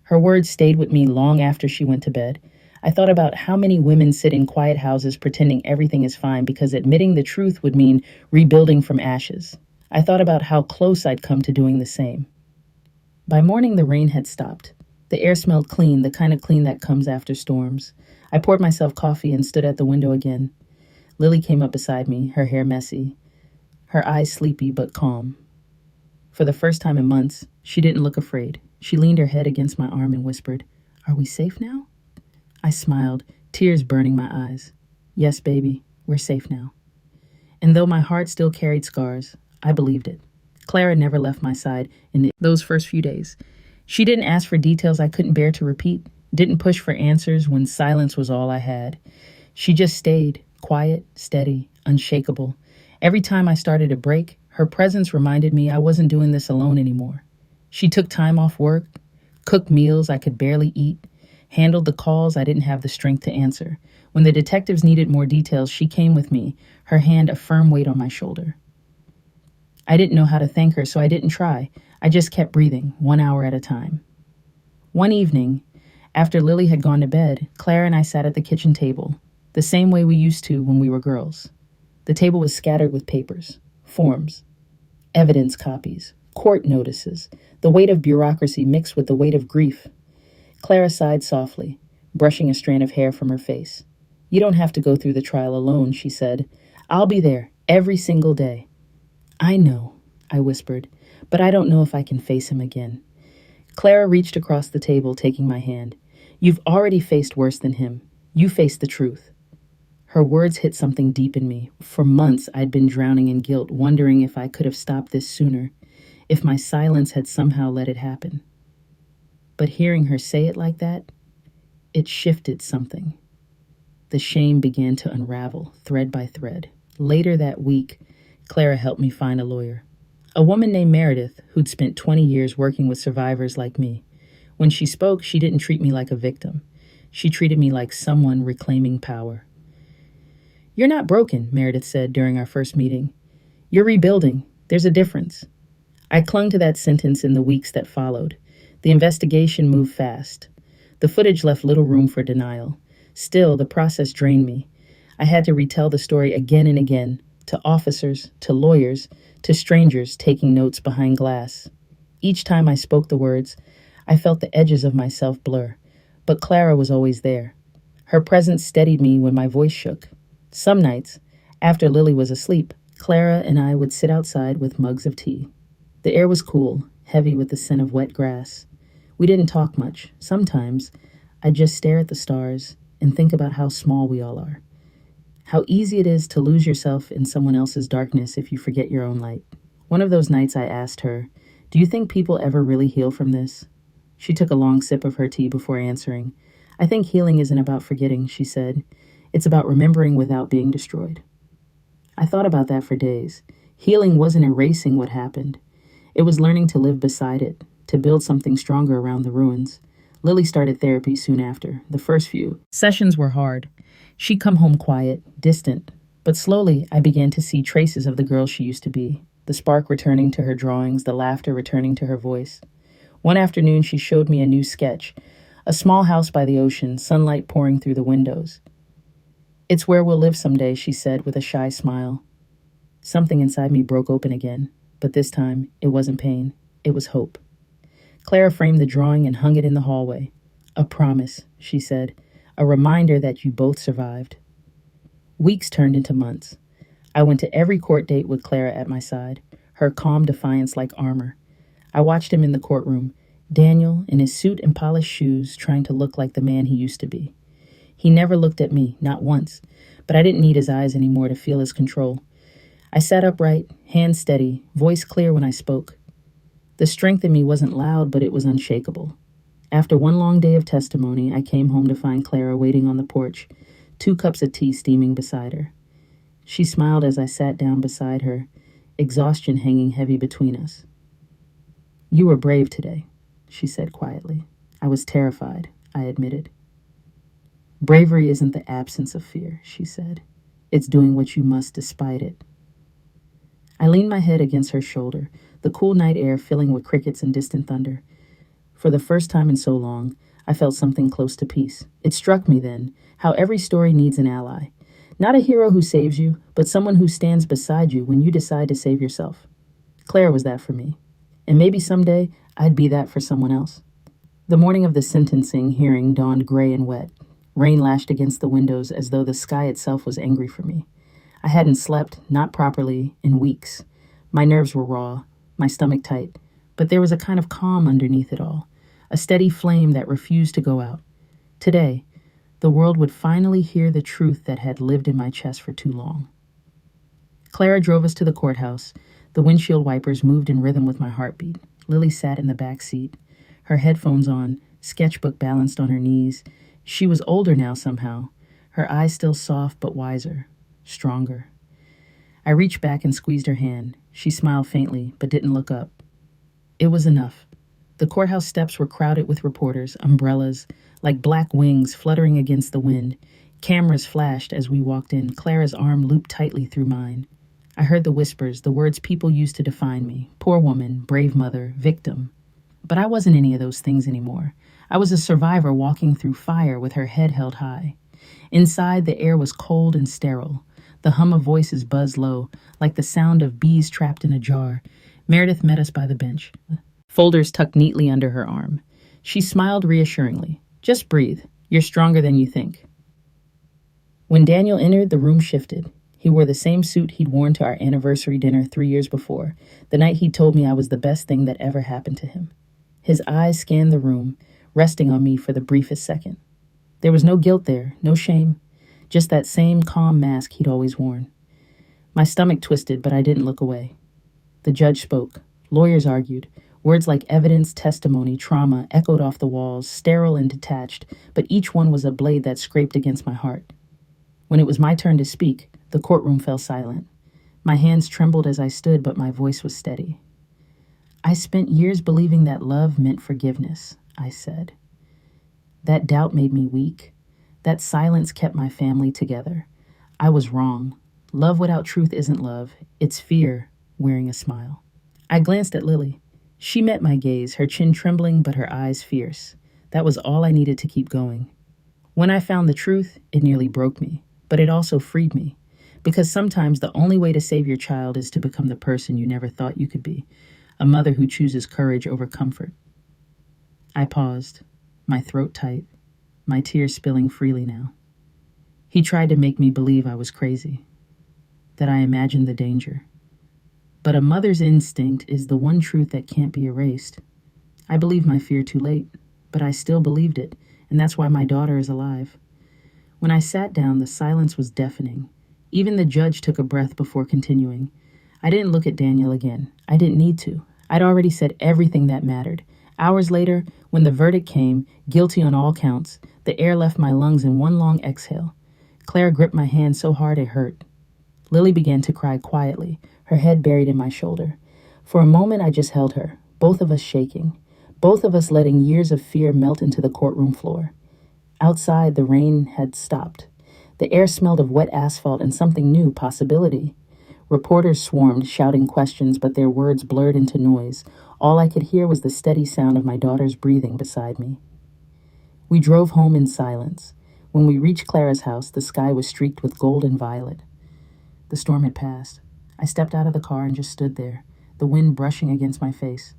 Speaker 1: Her words stayed with me long after she went to bed. I thought about how many women sit in quiet houses pretending everything is fine because admitting the truth would mean rebuilding from ashes. I thought about how close I'd come to doing the same. By morning, the rain had stopped. The air smelled clean, the kind of clean that comes after storms. I poured myself coffee and stood at the window again. Lily came up beside me, her hair messy, her eyes sleepy but calm. For the first time in months, she didn't look afraid. She leaned her head against my arm and whispered, "Are we safe now?" I smiled, tears burning my eyes. "Yes, baby, we're safe now." And though my heart still carried scars, I believed it. Clara never left my side in those first few days. She didn't ask for details I couldn't bear to repeat, didn't push for answers when silence was all I had. She just stayed, quiet, steady, unshakable. Every time I started to break, her presence reminded me I wasn't doing this alone anymore. She took time off work, cooked meals I could barely eat, handled the calls I didn't have the strength to answer. When the detectives needed more details, she came with me, her hand a firm weight on my shoulder. I didn't know how to thank her, so I didn't try. I just kept breathing, 1 hour at a time. One evening, after Lily had gone to bed, Clara and I sat at the kitchen table, the same way we used to when we were girls. The table was scattered with papers, forms, evidence copies, court notices, the weight of bureaucracy mixed with the weight of grief. Clara sighed softly, brushing a strand of hair from her face. "You don't have to go through the trial alone," she said. "I'll be there every single day." "I know," I whispered, "but I don't know if I can face him again." Clara reached across the table, taking my hand. "You've already faced worse than him. You faced the truth." Her words hit something deep in me. For months, I'd been drowning in guilt, wondering if I could have stopped this sooner, if my silence had somehow let it happen. But hearing her say it like that, it shifted something. The shame began to unravel, thread by thread. Later that week, Clara helped me find a lawyer. A woman named Meredith, who'd spent 20 years working with survivors like me. When she spoke, she didn't treat me like a victim. She treated me like someone reclaiming power. "You're not broken," Meredith said during our first meeting. "You're rebuilding. There's a difference." I clung to that sentence in the weeks that followed. The investigation moved fast. The footage left little room for denial. Still, the process drained me. I had to retell the story again and again, to officers, to lawyers, to strangers taking notes behind glass. Each time I spoke the words, I felt the edges of myself blur, but Clara was always there. Her presence steadied me when my voice shook. Some nights, after Lily was asleep, Clara and I would sit outside with mugs of tea. The air was cool, heavy with the scent of wet grass. We didn't talk much. Sometimes, I'd just stare at the stars and think about how small we all are. How easy it is to lose yourself in someone else's darkness if you forget your own light. One of those nights I asked her, "Do you think people ever really heal from this?" She took a long sip of her tea before answering. "I think healing isn't about forgetting," she said. "It's about remembering without being destroyed." I thought about that for days. Healing wasn't erasing what happened. It was learning to live beside it, to build something stronger around the ruins. Lily started therapy soon after. The first few sessions were hard. She'd come home quiet, distant, but slowly I began to see traces of the girl she used to be, the spark returning to her drawings, the laughter returning to her voice. One afternoon, she showed me a new sketch, a small house by the ocean, sunlight pouring through the windows. "It's where we'll live someday," she said with a shy smile. Something inside me broke open again, but this time it wasn't pain, it was hope. Clara framed the drawing and hung it in the hallway. "A promise," she said, "a reminder that you both survived." Weeks turned into months. I went to every court date with Clara at my side, her calm defiance like armor. I watched him in the courtroom, Daniel in his suit and polished shoes, trying to look like the man he used to be. He never looked at me, not once, but I didn't need his eyes anymore to feel his control. I sat upright, hands steady, voice clear when I spoke. The strength in me wasn't loud, but it was unshakable. After one long day of testimony, I came home to find Clara waiting on the porch, 2 cups of tea steaming beside her. She smiled as I sat down beside her, exhaustion hanging heavy between us. "You were brave today," she said quietly. "I was terrified," I admitted. "Bravery isn't the absence of fear," she said. "It's doing what you must despite it." I leaned my head against her shoulder, the cool night air filling with crickets and distant thunder. For the first time in so long, I felt something close to peace. It struck me then how every story needs an ally. Not a hero who saves you, but someone who stands beside you when you decide to save yourself. Claire was that for me. And maybe someday I'd be that for someone else. The morning of the sentencing hearing dawned gray and wet. Rain lashed against the windows as though the sky itself was angry for me. I hadn't slept, not properly, in weeks. My nerves were raw, my stomach tight, but there was a kind of calm underneath it all, a steady flame that refused to go out. Today, the world would finally hear the truth that had lived in my chest for too long. Clara drove us to the courthouse. The windshield wipers moved in rhythm with my heartbeat. Lily sat in the back seat, her headphones on, sketchbook balanced on her knees. She was older now somehow, her eyes still soft but wiser, stronger. I reached back and squeezed her hand. She smiled faintly, but didn't look up. It was enough. The courthouse steps were crowded with reporters, umbrellas, like black wings fluttering against the wind. Cameras flashed as we walked in. Clara's arm looped tightly through mine. I heard the whispers, the words people used to define me. Poor woman, brave mother, victim. But I wasn't any of those things anymore. I was a survivor walking through fire with her head held high. Inside, the air was cold and sterile. The hum of voices buzzed low, like the sound of bees trapped in a jar. Meredith met us by the bench, folders tucked neatly under her arm. She smiled reassuringly. "Just breathe. You're stronger than you think." When Daniel entered, the room shifted. He wore the same suit he'd worn to our anniversary dinner 3 years before, the night he told me I was the best thing that ever happened to him. His eyes scanned the room, resting on me for the briefest second. There was no guilt there, no shame, just that same calm mask he'd always worn. My stomach twisted, but I didn't look away. The judge spoke. Lawyers argued. Words like evidence, testimony, trauma echoed off the walls, sterile and detached, but each one was a blade that scraped against my heart. When it was my turn to speak, the courtroom fell silent. My hands trembled as I stood, but my voice was steady. "I spent years believing that love meant forgiveness," I said. "That doubt made me weak. That silence kept my family together. I was wrong. Love without truth isn't love. It's fear wearing a smile." I glanced at Lily. She met my gaze, her chin trembling but her eyes fierce. That was all I needed to keep going. When I found the truth, it nearly broke me, but it also freed me. Because sometimes the only way to save your child is to become the person you never thought you could be, a mother who chooses courage over comfort. I paused, my throat tight, my tears spilling freely now. He tried to make me believe I was crazy, that I imagined the danger. But a mother's instinct is the one truth that can't be erased. I believed my fear too late, but I still believed it, and that's why my daughter is alive. When I sat down, the silence was deafening. Even the judge took a breath before continuing. I didn't look at Daniel again. I didn't need to. I'd already said everything that mattered. Hours later, when the verdict came, guilty on all counts, the air left my lungs in one long exhale. Claire gripped my hand so hard it hurt. Lily began to cry quietly, her head buried in my shoulder. For a moment, I just held her, both of us shaking, both of us letting years of fear melt into the courtroom floor. Outside, the rain had stopped. The air smelled of wet asphalt and something new, possibility. Reporters swarmed, shouting questions, but their words blurred into noise. All I could hear was the steady sound of my daughter's breathing beside me. We drove home in silence. When we reached Clara's house, the sky was streaked with gold and violet. The storm had passed. I stepped out of the car and just stood there, the wind brushing against my face.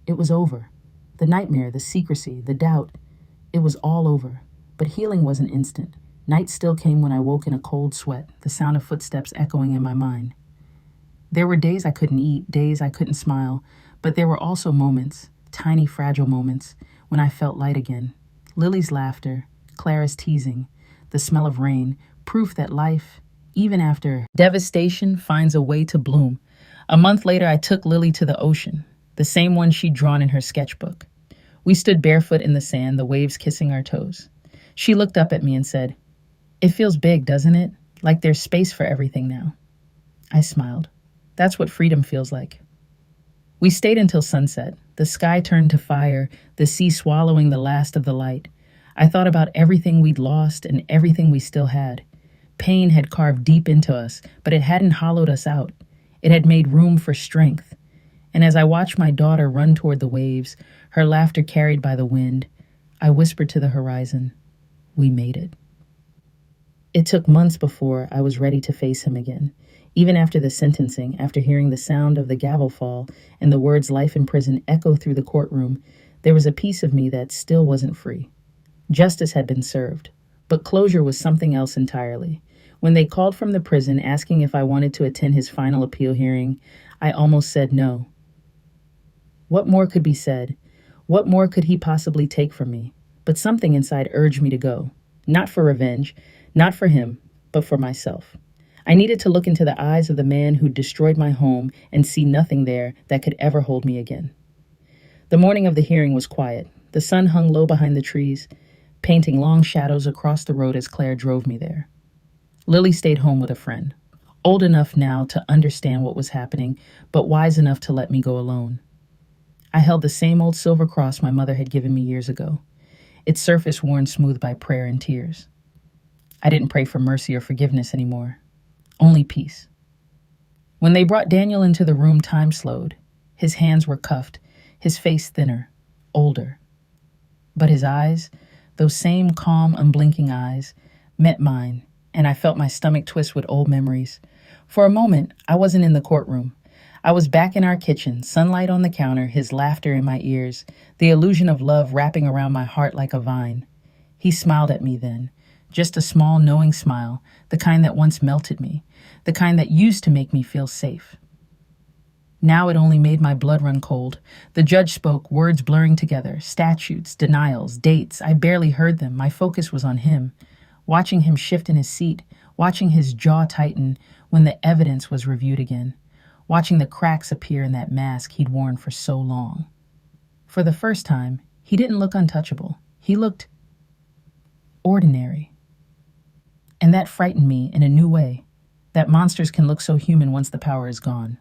Speaker 1: It was over. The nightmare, the secrecy, the doubt. It was all over. But healing wasn't instant. Night still came when I woke in a cold sweat, the sound of footsteps echoing in my mind. There were days I couldn't eat, days I couldn't smile, but there were also moments, tiny fragile moments, when I felt light again. Lily's laughter, Clara's teasing, the smell of rain, proof that life, even after devastation, finds a way to bloom. A month later, I took Lily to the ocean, the same one she'd drawn in her sketchbook. We stood barefoot in the sand, the waves kissing our toes. She looked up at me and said, "It feels big, doesn't it? Like there's space for everything now." I smiled. That's what freedom feels like. We stayed until sunset. The sky turned to fire, the sea swallowing the last of the light. I thought about everything we'd lost and everything we still had. Pain had carved deep into us, but it hadn't hollowed us out. It had made room for strength. And as I watched my daughter run toward the waves, her laughter carried by the wind, I whispered to the horizon, "We made it." It took months before I was ready to face him again. Even after the sentencing, after hearing the sound of the gavel fall and the words "life in prison" echo through the courtroom, there was a piece of me that still wasn't free. Justice had been served, but closure was something else entirely. When they called from the prison asking if I wanted to attend his final appeal hearing, I almost said no. What more could be said? What more could he possibly take from me? But something inside urged me to go. Not for revenge, not for him, but for myself. I needed to look into the eyes of the man who destroyed my home and see nothing there that could ever hold me again. The morning of the hearing was quiet. The sun hung low behind the trees, painting long shadows across the road as Claire drove me there. Lily stayed home with a friend, old enough now to understand what was happening, but wise enough to let me go alone. I held the same old silver cross my mother had given me years ago, its surface worn smooth by prayer and tears. I didn't pray for mercy or forgiveness anymore, only peace. When they brought Daniel into the room, time slowed. His hands were cuffed, his face thinner, older. But his eyes, those same calm, unblinking eyes, met mine, and I felt my stomach twist with old memories. For a moment, I wasn't in the courtroom. I was back in our kitchen, sunlight on the counter, his laughter in my ears, the illusion of love wrapping around my heart like a vine. He smiled at me then, just a small, knowing smile, the kind that once melted me, the kind that used to make me feel safe. Now it only made my blood run cold. The judge spoke, words blurring together, statutes, denials, dates. I barely heard them. My focus was on him, watching him shift in his seat, watching his jaw tighten when the evidence was reviewed again, watching the cracks appear in that mask he'd worn for so long. For the first time, he didn't look untouchable. He looked ordinary. And that frightened me in a new way, that monsters can look so human once the power is gone.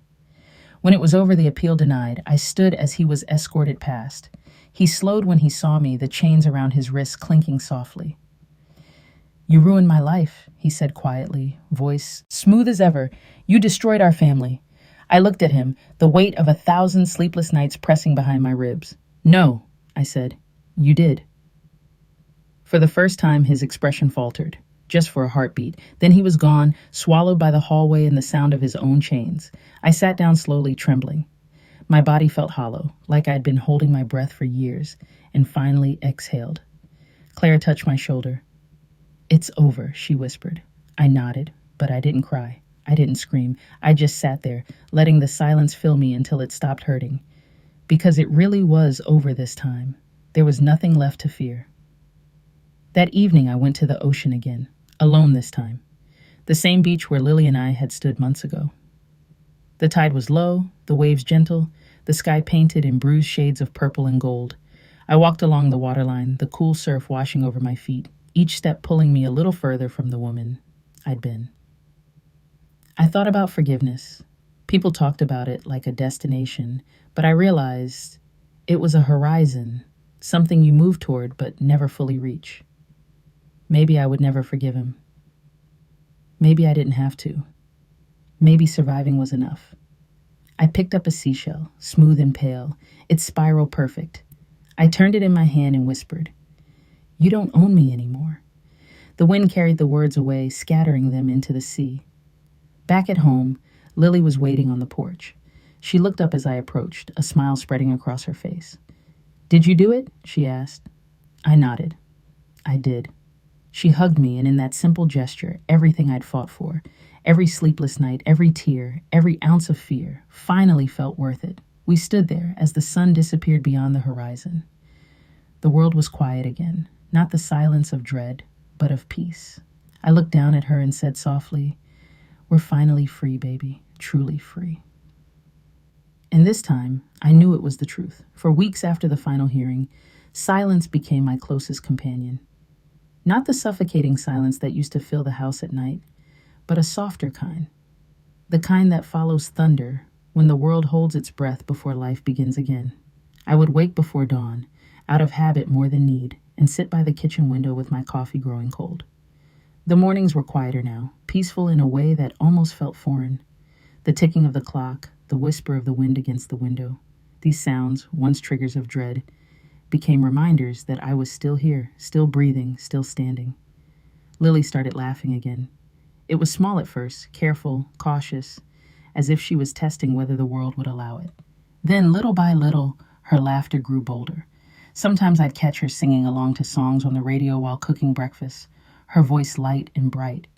Speaker 1: When it was over, the appeal denied, I stood as he was escorted past. He slowed when he saw me, the chains around his wrists clinking softly. "You ruined my life," he said quietly, voice smooth as ever. "You destroyed our family." I looked at him, the weight of 1,000 sleepless nights pressing behind my ribs. "No," I said. "You did." For the first time, his expression faltered. just for a heartbeat. Then he was gone, swallowed by the hallway and the sound of his own chains. I sat down slowly, trembling. My body felt hollow, like I'd been holding my breath for years, and finally exhaled. Clara touched my shoulder. "It's over," she whispered. I nodded, but I didn't cry. I didn't scream. I just sat there, letting the silence fill me until it stopped hurting. Because it really was over this time. There was nothing left to fear. That evening, I went to the ocean again, alone this time. The same beach where Lily and I had stood months ago. The tide was low, the waves gentle, the sky painted in bruised shades of purple and gold. I walked along the waterline, the cool surf washing over my feet, each step pulling me a little further from the woman I'd been. I thought about forgiveness. People talked about it like a destination, but I realized it was a horizon, something you move toward but never fully reach. Maybe I would never forgive him. Maybe I didn't have to. Maybe surviving was enough. I picked up a seashell, smooth and pale, its spiral perfect. I turned it in my hand and whispered, "You don't own me anymore." The wind carried the words away, scattering them into the sea. Back at home, Lily was waiting on the porch. She looked up as I approached, a smile spreading across her face. "Did you do it?" she asked. I nodded. I did. She hugged me, and in that simple gesture, everything I'd fought for, every sleepless night, every tear, every ounce of fear, finally felt worth it. We stood there as the sun disappeared beyond the horizon. The world was quiet again, not the silence of dread, but of peace. I looked down at her and said softly, "We're finally free, baby, truly free." And this time, I knew it was the truth. For weeks after the final hearing, silence became my closest companion. Not the suffocating silence that used to fill the house at night, but a softer kind. The kind that follows thunder when the world holds its breath before life begins again. I would wake before dawn, out of habit more than need, and sit by the kitchen window with my coffee growing cold. The mornings were quieter now, peaceful in a way that almost felt foreign. The ticking of the clock, the whisper of the wind against the window, these sounds, once triggers of dread, became reminders that I was still here, still breathing, still standing. Lily started laughing again. It was small at first, careful, cautious, as if she was testing whether the world would allow it. Then, little by little, her laughter grew bolder. Sometimes I'd catch her singing along to songs on the radio while cooking breakfast, her voice light and bright.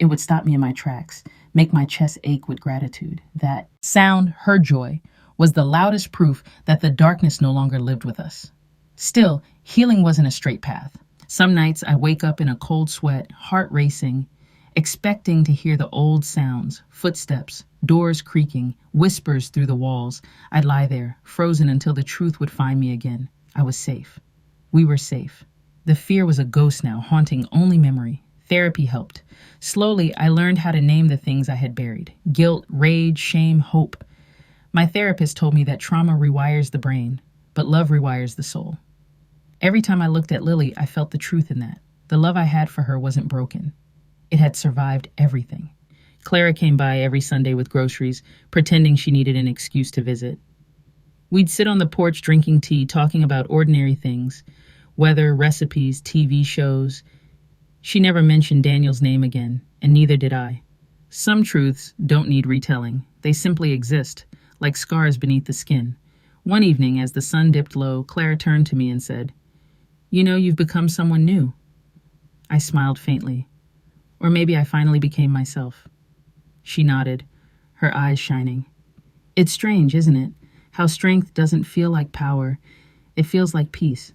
Speaker 1: It would stop me in my tracks, make my chest ache with gratitude. That sound, her joy, was the loudest proof that the darkness no longer lived with us. Still, healing wasn't a straight path. Some nights I'd wake up in a cold sweat, heart racing, expecting to hear the old sounds, footsteps, doors creaking, whispers through the walls. I'd lie there, frozen until the truth would find me again. I was safe. We were safe. The fear was a ghost now, haunting only memory. Therapy helped. Slowly, I learned how to name the things I had buried: guilt, rage, shame, hope. My therapist told me that trauma rewires the brain, but love rewires the soul. Every time I looked at Lily, I felt the truth in that. The love I had for her wasn't broken. It had survived everything. Clara came by every Sunday with groceries, pretending she needed an excuse to visit. We'd sit on the porch drinking tea, talking about ordinary things, weather, recipes, TV shows. She never mentioned Daniel's name again, and neither did I. Some truths don't need retelling. They simply exist, like scars beneath the skin. One evening, as the sun dipped low, Clara turned to me and said, "You know, you've become someone new." I smiled faintly. Or maybe I finally became myself. She nodded, her eyes shining. It's strange, isn't it? How strength doesn't feel like power. It feels like peace.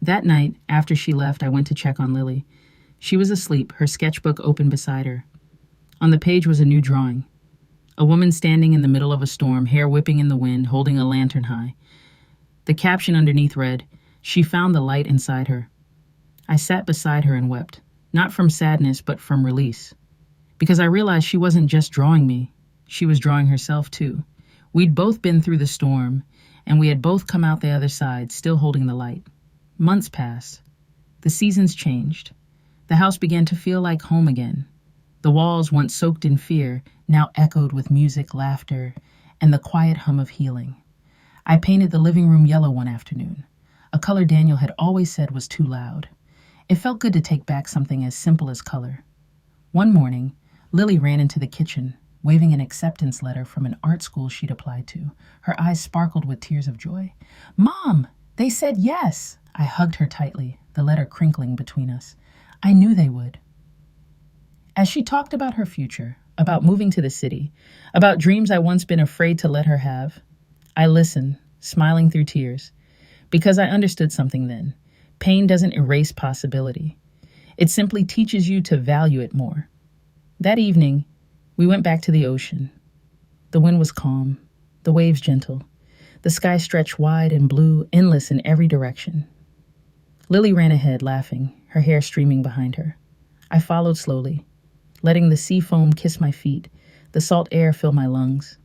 Speaker 1: That night, after she left, I went to check on Lily. She was asleep, her sketchbook open beside her. On the page was a new drawing. A woman standing in the middle of a storm, hair whipping in the wind, holding a lantern high. The caption underneath read, "She found the light inside her." I sat beside her and wept, not from sadness, but from release. Because I realized she wasn't just drawing me, she was drawing herself too. We'd both been through the storm, and we had both come out the other side, still holding the light. Months passed. The seasons changed. The house began to feel like home again. The walls, once soaked in fear, now echoed with music, laughter, and the quiet hum of healing. I painted the living room yellow one afternoon, a color Daniel had always said was too loud. It felt good to take back something as simple as color. One morning, Lily ran into the kitchen, waving an acceptance letter from an art school she'd applied to. Her eyes sparkled with tears of joy. "Mom, they said yes!" I hugged her tightly, the letter crinkling between us. I knew they would. As she talked about her future, about moving to the city, about dreams I once been afraid to let her have, I listened, smiling through tears, because I understood something then. Pain doesn't erase possibility. It simply teaches you to value it more. That evening, we went back to the ocean. The wind was calm, the waves gentle. The sky stretched wide and blue, endless in every direction. Lily ran ahead, laughing, her hair streaming behind her. I followed slowly, letting the sea foam kiss my feet, the salt air fill my lungs.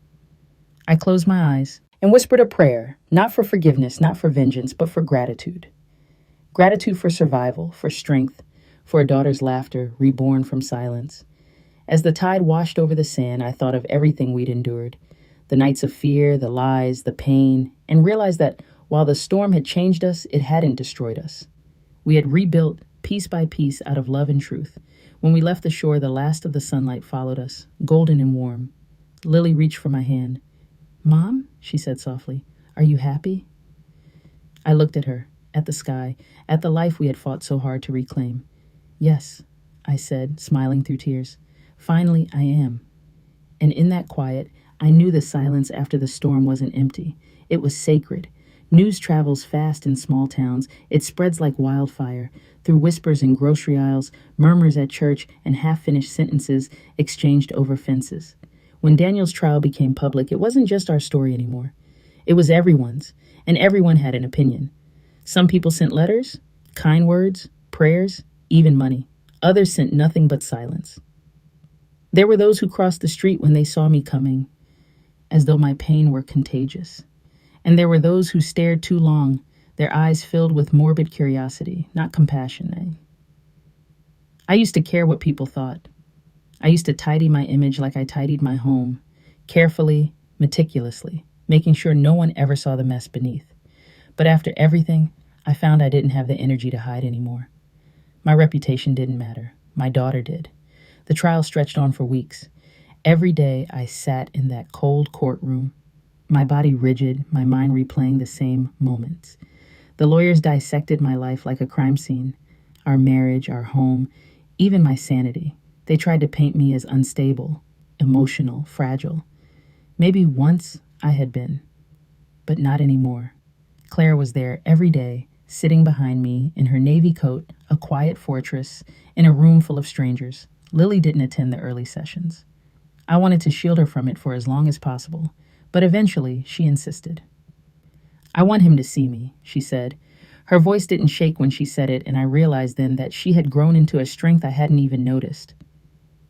Speaker 1: I closed my eyes and whispered a prayer, not for forgiveness, not for vengeance, but for gratitude. Gratitude for survival, for strength, for a daughter's laughter reborn from silence. As the tide washed over the sand, I thought of everything we'd endured, the nights of fear, the lies, the pain, and realized that while the storm had changed us, it hadn't destroyed us. We had rebuilt piece by piece out of love and truth. When we left the shore, the last of the sunlight followed us, golden and warm. Lily reached for my hand. "Mom," she said softly, "are you happy?" I looked at her, at the sky, at the life we had fought so hard to reclaim. "Yes," I said, smiling through tears. "Finally, I am." And in that quiet, I knew the silence after the storm wasn't empty. It was sacred. News travels fast in small towns. It spreads like wildfire, through whispers in grocery aisles, murmurs at church, and half-finished sentences exchanged over fences. When Daniel's trial became public, it wasn't just our story anymore. It was everyone's, and everyone had an opinion. Some people sent letters, kind words, prayers, even money. Others sent nothing but silence. There were those who crossed the street when they saw me coming, as though my pain were contagious. And there were those who stared too long, their eyes filled with morbid curiosity, not compassion. I used to care what people thought. I used to tidy my image like I tidied my home, carefully, meticulously, making sure no one ever saw the mess beneath. But after everything, I found I didn't have the energy to hide anymore. My reputation didn't matter. My daughter did. The trial stretched on for weeks. Every day I sat in that cold courtroom, my body rigid, my mind replaying the same moments. The lawyers dissected my life like a crime scene, our marriage, our home, even my sanity. They tried to paint me as unstable, emotional, fragile. Maybe once I had been, but not anymore. Claire was there every day, sitting behind me in her navy coat, a quiet fortress, in a room full of strangers. Lily didn't attend the early sessions. I wanted to shield her from it for as long as possible, but eventually she insisted. "I want him to see me," she said. Her voice didn't shake when she said it, and I realized then that she had grown into a strength I hadn't even noticed.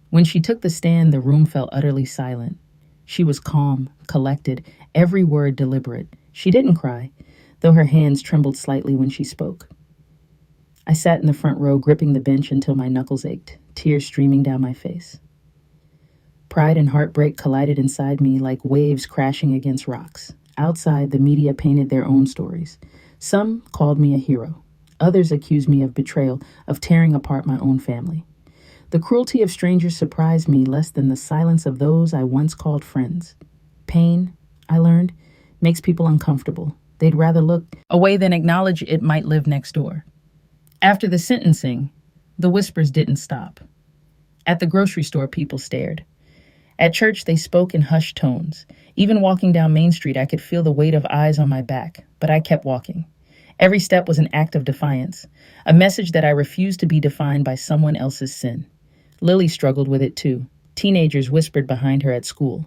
Speaker 1: When she took the stand, the room fell utterly silent. She was calm, collected, every word deliberate. She didn't cry, though her hands trembled slightly when she spoke. I sat in the front row, gripping the bench until my knuckles ached, tears streaming down my face. Pride and heartbreak collided inside me like waves crashing against rocks. Outside, the media painted their own stories. Some called me a hero. Others accused me of betrayal, of tearing apart my own family. The cruelty of strangers surprised me less than the silence of those I once called friends. Pain, I learned, makes people uncomfortable. They'd rather look away than acknowledge it might live next door. After the sentencing, the whispers didn't stop. At the grocery store, people stared. At church, they spoke in hushed tones. Even walking down Main Street, I could feel the weight of eyes on my back, but I kept walking. Every step was an act of defiance, a message that I refused to be defined by someone else's sin. Lily struggled with it too. Teenagers whispered behind her at school.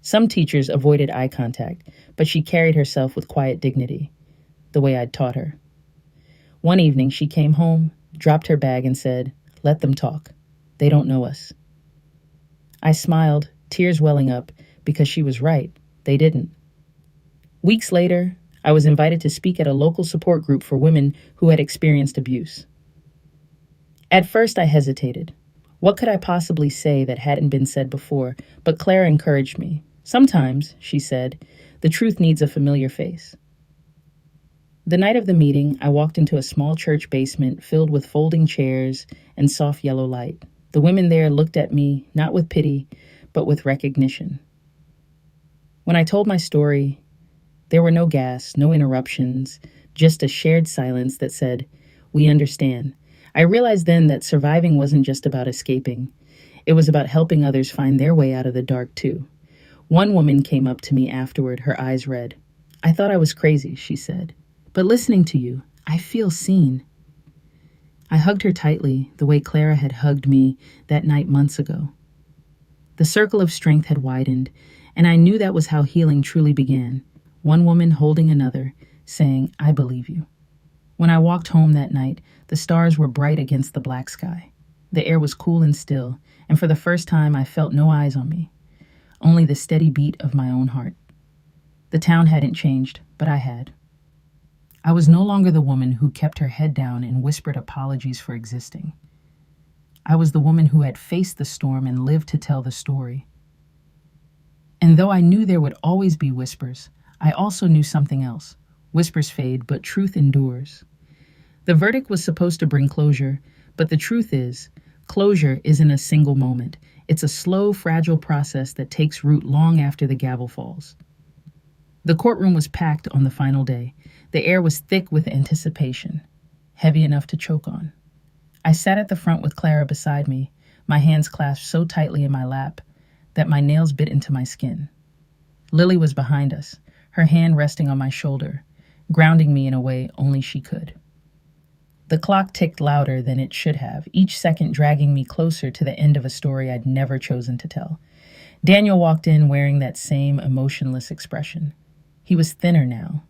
Speaker 1: Some teachers avoided eye contact, but she carried herself with quiet dignity, the way I'd taught her. One evening, she came home, dropped her bag, and said, "Let them talk. They don't know us." I smiled, tears welling up, because she was right. They didn't. Weeks later, I was invited to speak at a local support group for women who had experienced abuse. At first, I hesitated. What could I possibly say that hadn't been said before? But Claire encouraged me. "Sometimes," she said, "the truth needs a familiar face." The night of the meeting, I walked into a small church basement filled with folding chairs and soft yellow light. The women there looked at me, not with pity, but with recognition. When I told my story, there were no gas, no interruptions, just a shared silence that said, "We understand." I realized then that surviving wasn't just about escaping. It was about helping others find their way out of the dark, too. One woman came up to me afterward, her eyes red. "I thought I was crazy," she said. "But listening to you, I feel seen." I hugged her tightly, the way Clara had hugged me that night months ago. The circle of strength had widened, and I knew that was how healing truly began. One woman holding another, saying, "I believe you." When I walked home that night, the stars were bright against the black sky. The air was cool and still, and for the first time I felt no eyes on me, only the steady beat of my own heart. The town hadn't changed, but I had. I was no longer the woman who kept her head down and whispered apologies for existing. I was the woman who had faced the storm and lived to tell the story. And though I knew there would always be whispers, I also knew something else. Whispers fade, but truth endures. The verdict was supposed to bring closure, but the truth is, closure isn't a single moment. It's a slow, fragile process that takes root long after the gavel falls. The courtroom was packed on the final day. The air was thick with anticipation, heavy enough to choke on. I sat at the front with Clara beside me, my hands clasped so tightly in my lap that my nails bit into my skin. Lily was behind us, her hand resting on my shoulder, grounding me in a way only she could. The clock ticked louder than it should have, each second dragging me closer to the end of a story I'd never chosen to tell. Daniel walked in wearing that same emotionless expression. He was thinner now,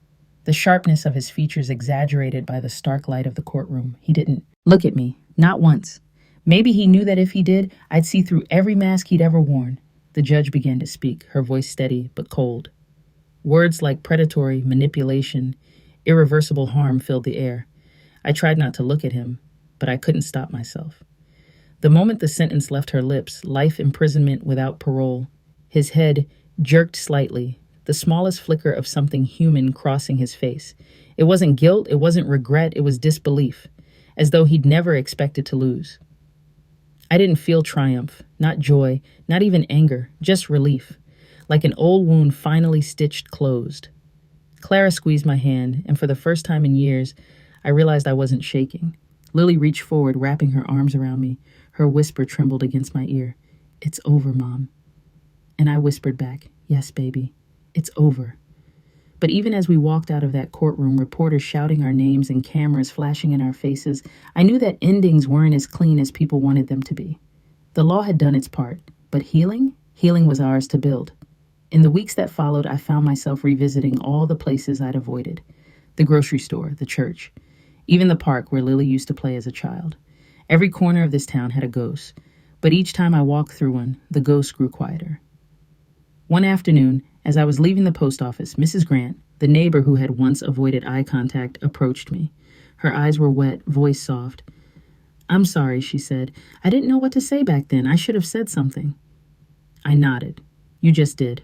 Speaker 1: the sharpness of his features exaggerated by the stark light of the courtroom. He didn't look at me, not once. Maybe he knew that if he did, I'd see through every mask he'd ever worn. The judge began to speak, her voice steady but cold. Words like predatory, manipulation, irreversible harm filled the air. I tried not to look at him, but I couldn't stop myself. The moment the sentence left her lips, life imprisonment without parole, his head jerked slightly, the smallest flicker of something human crossing his face. It wasn't guilt, it wasn't regret, it was disbelief, as though he'd never expected to lose. I didn't feel triumph, not joy, not even anger, just relief, like an old wound finally stitched closed. Clara squeezed my hand, and for the first time in years, I realized I wasn't shaking. Lily reached forward, wrapping her arms around me. Her whisper trembled against my ear. "It's over, Mom." And I whispered back, "Yes, baby, it's over." But even as we walked out of that courtroom, reporters shouting our names and cameras flashing in our faces, I knew that endings weren't as clean as people wanted them to be. The law had done its part, but healing was ours to build. In the weeks that followed, I found myself revisiting all the places I'd avoided. The grocery store, the church, even the park where Lily used to play as a child. Every corner of this town had a ghost, but each time I walked through one, the ghost grew quieter. One afternoon, as I was leaving the post office, Mrs. Grant, the neighbor who had once avoided eye contact, approached me. Her eyes were wet, voice soft. "I'm sorry," she said. "I didn't know what to say back then. I should have said something." I nodded. "You just did."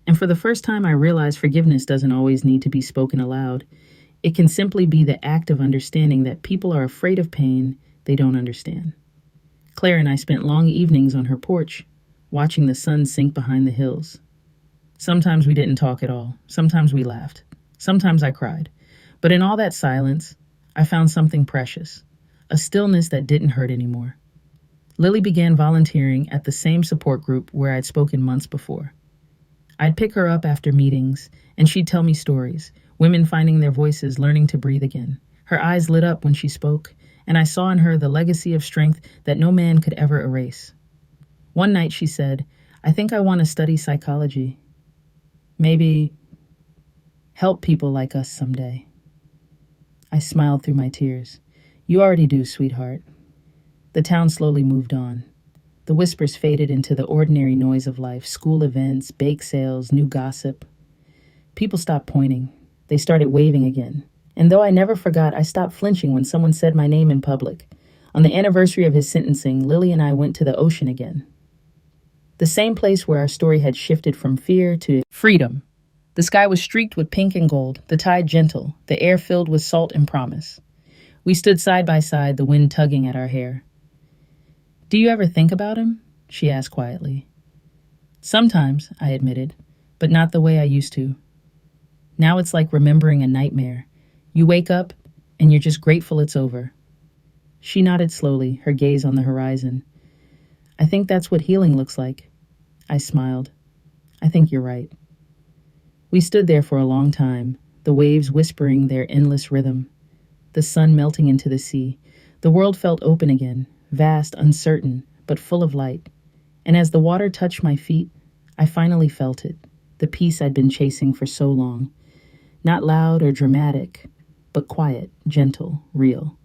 Speaker 1: And for the first time, I realized forgiveness doesn't always need to be spoken aloud. It can simply be the act of understanding that people are afraid of pain they don't understand. Claire and I spent long evenings on her porch, watching the sun sink behind the hills. Sometimes we didn't talk at all. Sometimes we laughed. Sometimes I cried. But in all that silence, I found something precious, a stillness that didn't hurt anymore. Lily began volunteering at the same support group where I'd spoken months before. I'd pick her up after meetings, and she'd tell me stories, women finding their voices, learning to breathe again. Her eyes lit up when she spoke, and I saw in her the legacy of strength that no man could ever erase. One night she said, "I think I want to study psychology. Maybe help people like us someday." I smiled through my tears. "You already do, sweetheart." The town slowly moved on. The whispers faded into the ordinary noise of life, school events, bake sales, new gossip. People stopped pointing. They started waving again. And though I never forgot, I stopped flinching when someone said my name in public. On the anniversary of his sentencing, Lily and I went to the ocean again. The same place where our story had shifted from fear to freedom. The sky was streaked with pink and gold, the tide gentle, the air filled with salt and promise. We stood side by side, the wind tugging at our hair. "Do you ever think about him?" she asked quietly. "Sometimes," I admitted, "but not the way I used to. Now it's like remembering a nightmare. You wake up, and you're just grateful it's over." She nodded slowly, her gaze on the horizon. "I think that's what healing looks like." I smiled. "I think you're right." We stood there for a long time, the waves whispering their endless rhythm, the sun melting into the sea. The world felt open again, vast, uncertain, but full of light. And as the water touched my feet, I finally felt it, the peace I'd been chasing for so long. Not loud or dramatic, but quiet, gentle, real.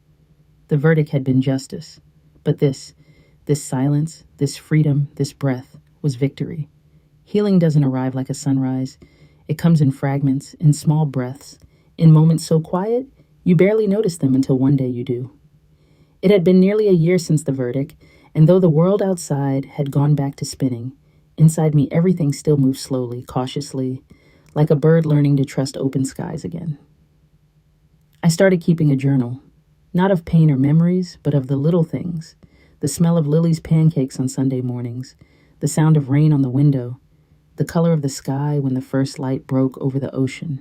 Speaker 1: The verdict had been justice, but this silence, this freedom, this breath, was victory. Healing doesn't arrive like a sunrise. It comes in fragments, in small breaths, in moments so quiet, you barely notice them until one day you do. It had been nearly a year since the verdict, and though the world outside had gone back to spinning, inside me everything still moved slowly, cautiously, like a bird learning to trust open skies again. I started keeping a journal, not of pain or memories, but of the little things, the smell of Lily's pancakes on Sunday mornings, the sound of rain on the window, the color of the sky when the first light broke over the ocean.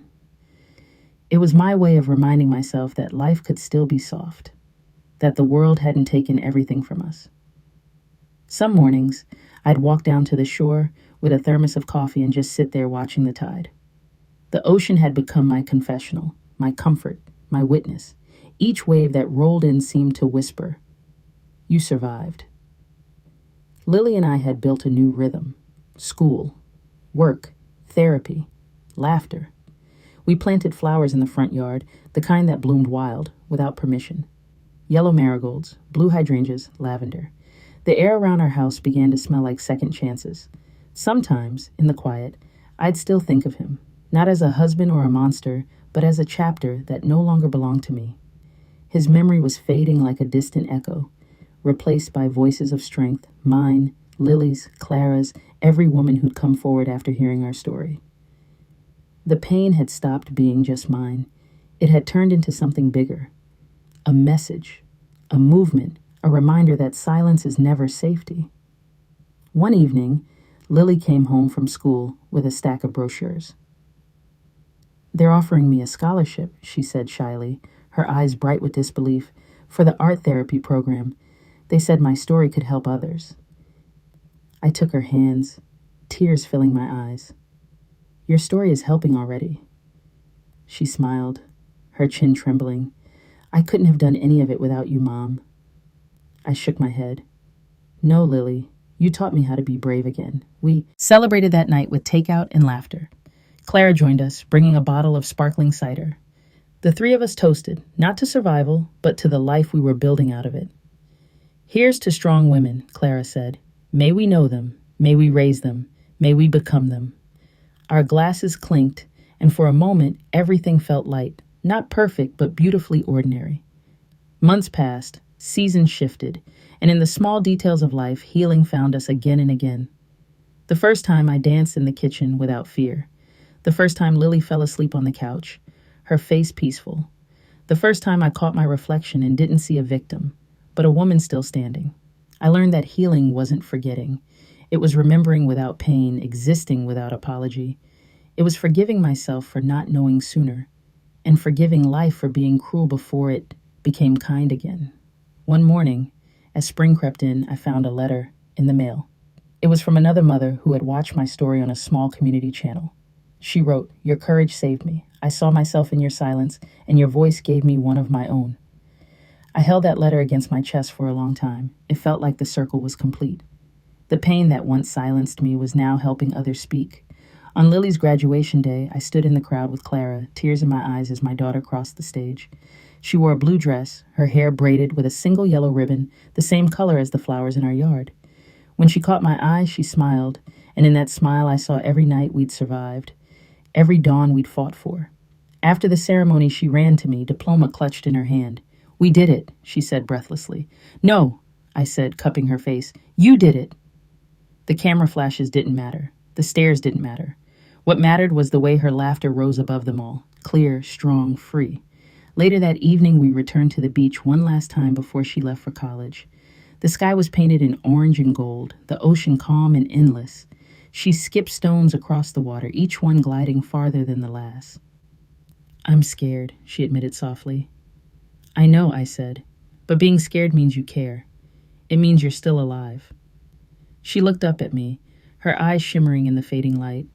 Speaker 1: It was my way of reminding myself that life could still be soft, that the world hadn't taken everything from us. Some mornings, I'd walk down to the shore with a thermos of coffee and just sit there watching the tide. The ocean had become my confessional, my comfort, my witness. Each wave that rolled in seemed to whisper, "You survived." Lily and I had built a new rhythm: school, work, therapy, laughter. We planted flowers in the front yard, the kind that bloomed wild, without permission. Yellow marigolds, blue hydrangeas, lavender. The air around our house began to smell like second chances. Sometimes, in the quiet, I'd still think of him, not as a husband or a monster, but as a chapter that no longer belonged to me. His memory was fading like a distant echo, replaced by voices of strength, mine, Lily's, Clara's, every woman who'd come forward after hearing our story. The pain had stopped being just mine. It had turned into something bigger. A message, a movement, a reminder that silence is never safety. One evening, Lily came home from school with a stack of brochures. "They're offering me a scholarship," she said shyly, her eyes bright with disbelief, "for the art therapy program. They said my story could help others." I took her hands, tears filling my eyes. "Your story is helping already." She smiled, her chin trembling. "I couldn't have done any of it without you, Mom." I shook my head. "No, Lily, you taught me how to be brave again." We celebrated that night with takeout and laughter. Clara joined us, bringing a bottle of sparkling cider. The three of us toasted, not to survival, but to the life we were building out of it. "Here's to strong women," Clara said. "May we know them, may we raise them, may we become them." Our glasses clinked, and for a moment, everything felt light, not perfect, but beautifully ordinary. Months passed, seasons shifted, and in the small details of life, healing found us again and again. The first time I danced in the kitchen without fear. The first time Lily fell asleep on the couch, her face peaceful. The first time I caught my reflection and didn't see a victim, but a woman still standing. I learned that healing wasn't forgetting. It was remembering without pain, existing without apology. It was forgiving myself for not knowing sooner, and forgiving life for being cruel before it became kind again. One morning, as spring crept in, I found a letter in the mail. It was from another mother who had watched my story on a small community channel. She wrote, "Your courage saved me. I saw myself in your silence, and your voice gave me one of my own." I held that letter against my chest for a long time. It felt like the circle was complete. The pain that once silenced me was now helping others speak. On Lily's graduation day, I stood in the crowd with Clara, tears in my eyes as my daughter crossed the stage. She wore a blue dress, her hair braided with a single yellow ribbon, the same color as the flowers in our yard. When she caught my eye, she smiled, and in that smile I saw every night we'd survived, every dawn we'd fought for. After the ceremony, she ran to me, diploma clutched in her hand. "We did it," she said breathlessly. "No," I said, cupping her face. "You did it." The camera flashes didn't matter. The stares didn't matter. What mattered was the way her laughter rose above them all, clear, strong, free. Later that evening, we returned to the beach one last time before she left for college. The sky was painted in orange and gold, the ocean calm and endless. She skipped stones across the water, each one gliding farther than the last. "I'm scared," she admitted softly. "I know," I said, "but being scared means you care. It means you're still alive." She looked up at me, her eyes shimmering in the fading light.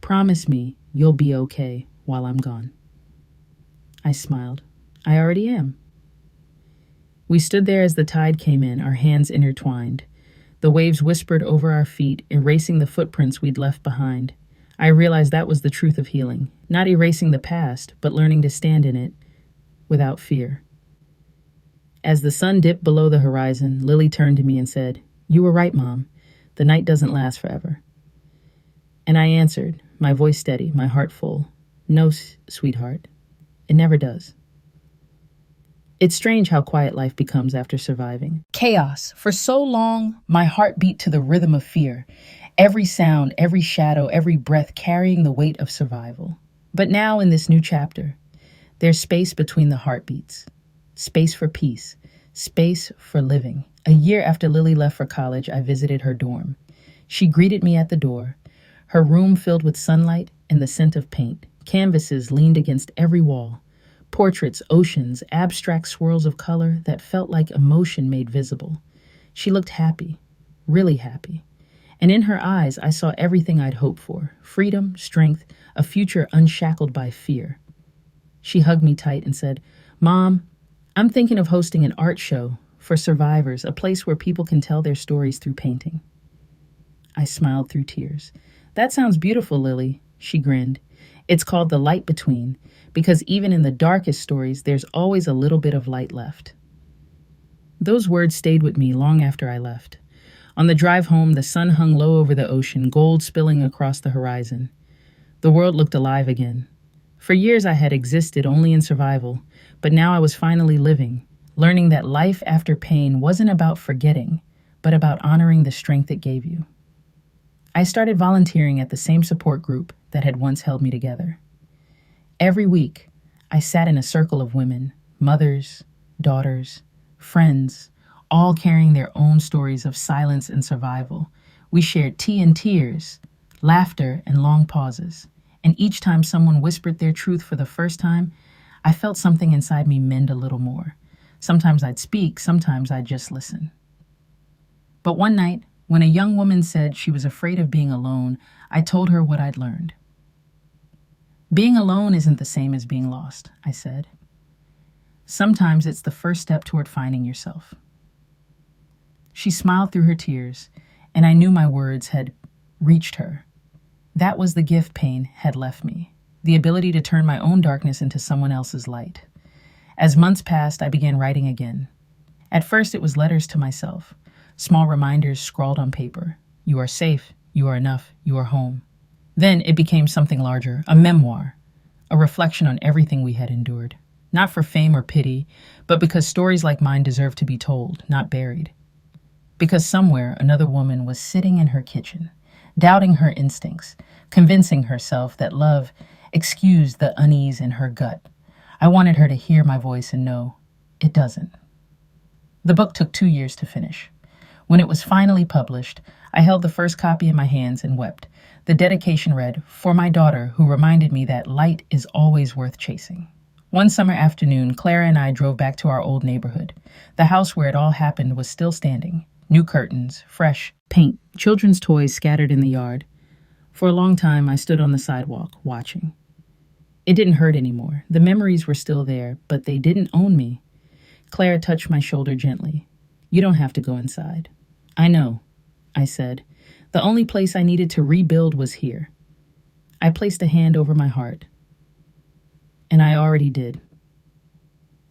Speaker 1: "Promise me you'll be okay while I'm gone." I smiled. "I already am." We stood there as the tide came in, our hands intertwined. The waves whispered over our feet, erasing the footprints we'd left behind. I realized that was the truth of healing, not erasing the past, but learning to stand in it without fear. As the sun dipped below the horizon, Lily turned to me and said, "You were right, Mom. The night doesn't last forever." And I answered, my voice steady, my heart full, "No, sweetheart, it never does." It's strange how quiet life becomes after surviving. Chaos. For so long, my heart beat to the rhythm of fear. Every sound, every shadow, every breath carrying the weight of survival. But now in this new chapter, there's space between the heartbeats. Space for peace. Space for living. A year after Lily left for college, I visited her dorm. She greeted me at the door, her room filled with sunlight and the scent of paint. Canvases leaned against every wall. Portraits, oceans, abstract swirls of color that felt like emotion made visible. She looked happy, really happy. And in her eyes, I saw everything I'd hoped for: freedom, strength, a future unshackled by fear. She hugged me tight and said, "Mom, I'm thinking of hosting an art show for survivors, a place where people can tell their stories through painting." I smiled through tears. "That sounds beautiful, Lily," she grinned. "It's called The Light Between, because even in the darkest stories, there's always a little bit of light left." Those words stayed with me long after I left. On the drive home, the sun hung low over the ocean, gold spilling across the horizon. The world looked alive again. For years I had existed only in survival, but now I was finally living, learning that life after pain wasn't about forgetting, but about honoring the strength it gave you. I started volunteering at the same support group that had once held me together. Every week, I sat in a circle of women, mothers, daughters, friends, all carrying their own stories of silence and survival. We shared tea and tears, laughter and long pauses. And each time someone whispered their truth for the first time, I felt something inside me mend a little more. Sometimes I'd speak, sometimes I'd just listen. But one night, when a young woman said she was afraid of being alone, I told her what I'd learned. "Being alone isn't the same as being lost," I said. "Sometimes it's the first step toward finding yourself." She smiled through her tears, and I knew my words had reached her. That was the gift pain had left me, the ability to turn my own darkness into someone else's light. As months passed, I began writing again. At first, it was letters to myself, small reminders scrawled on paper. "You are safe, you are enough, you are home." Then it became something larger, a memoir, a reflection on everything we had endured. Not for fame or pity, but because stories like mine deserve to be told, not buried. Because somewhere another woman was sitting in her kitchen, doubting her instincts, convincing herself that love excused the unease in her gut. I wanted her to hear my voice and know it doesn't. The book took 2 years to finish. When it was finally published, I held the first copy in my hands and wept. The dedication read, "For my daughter, who reminded me that light is always worth chasing." One summer afternoon, Clara and I drove back to our old neighborhood. The house where it all happened was still standing. New curtains, fresh paint, children's toys scattered in the yard. For a long time, I stood on the sidewalk, watching. It didn't hurt anymore. The memories were still there, but they didn't own me. Clara touched my shoulder gently. "You don't have to go inside." "I know," I said. "The only place I needed to rebuild was here." I placed a hand over my heart. And I already did.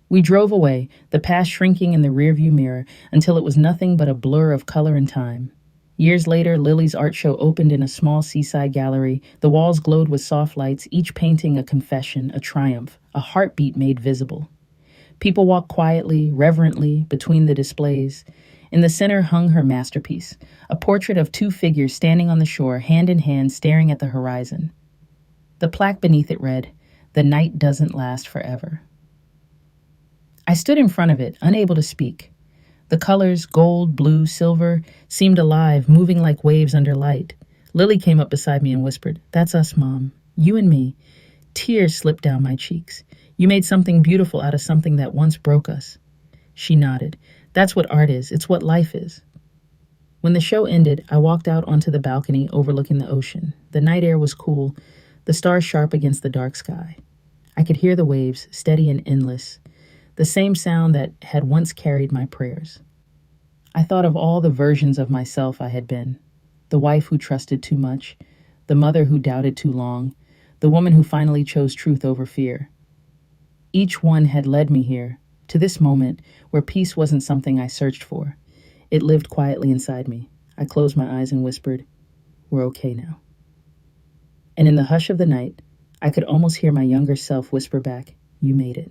Speaker 1: We drove away, the past shrinking in the rearview mirror until it was nothing but a blur of color and time. Years later, Lily's art show opened in a small seaside gallery. The walls glowed with soft lights, each painting a confession, a triumph, a heartbeat made visible. People walked quietly, reverently, between the displays. In the center hung her masterpiece, a portrait of two figures standing on the shore, hand in hand, staring at the horizon. The plaque beneath it read, "The night doesn't last forever." I stood in front of it, unable to speak. The colors, gold, blue, silver, seemed alive, moving like waves under light. Lily came up beside me and whispered, "That's us, Mom. You and me." Tears slipped down my cheeks. "You made something beautiful out of something that once broke us." She nodded. "That's what art is. It's what life is." When the show ended, I walked out onto the balcony overlooking the ocean. The night air was cool, the stars sharp against the dark sky. I could hear the waves, steady and endless, the same sound that had once carried my prayers. I thought of all the versions of myself I had been: the wife who trusted too much, the mother who doubted too long, the woman who finally chose truth over fear. Each one had led me here, to this moment where peace wasn't something I searched for. It lived quietly inside me. I closed my eyes and whispered, "We're okay now." And in the hush of the night, I could almost hear my younger self whisper back, "You made it."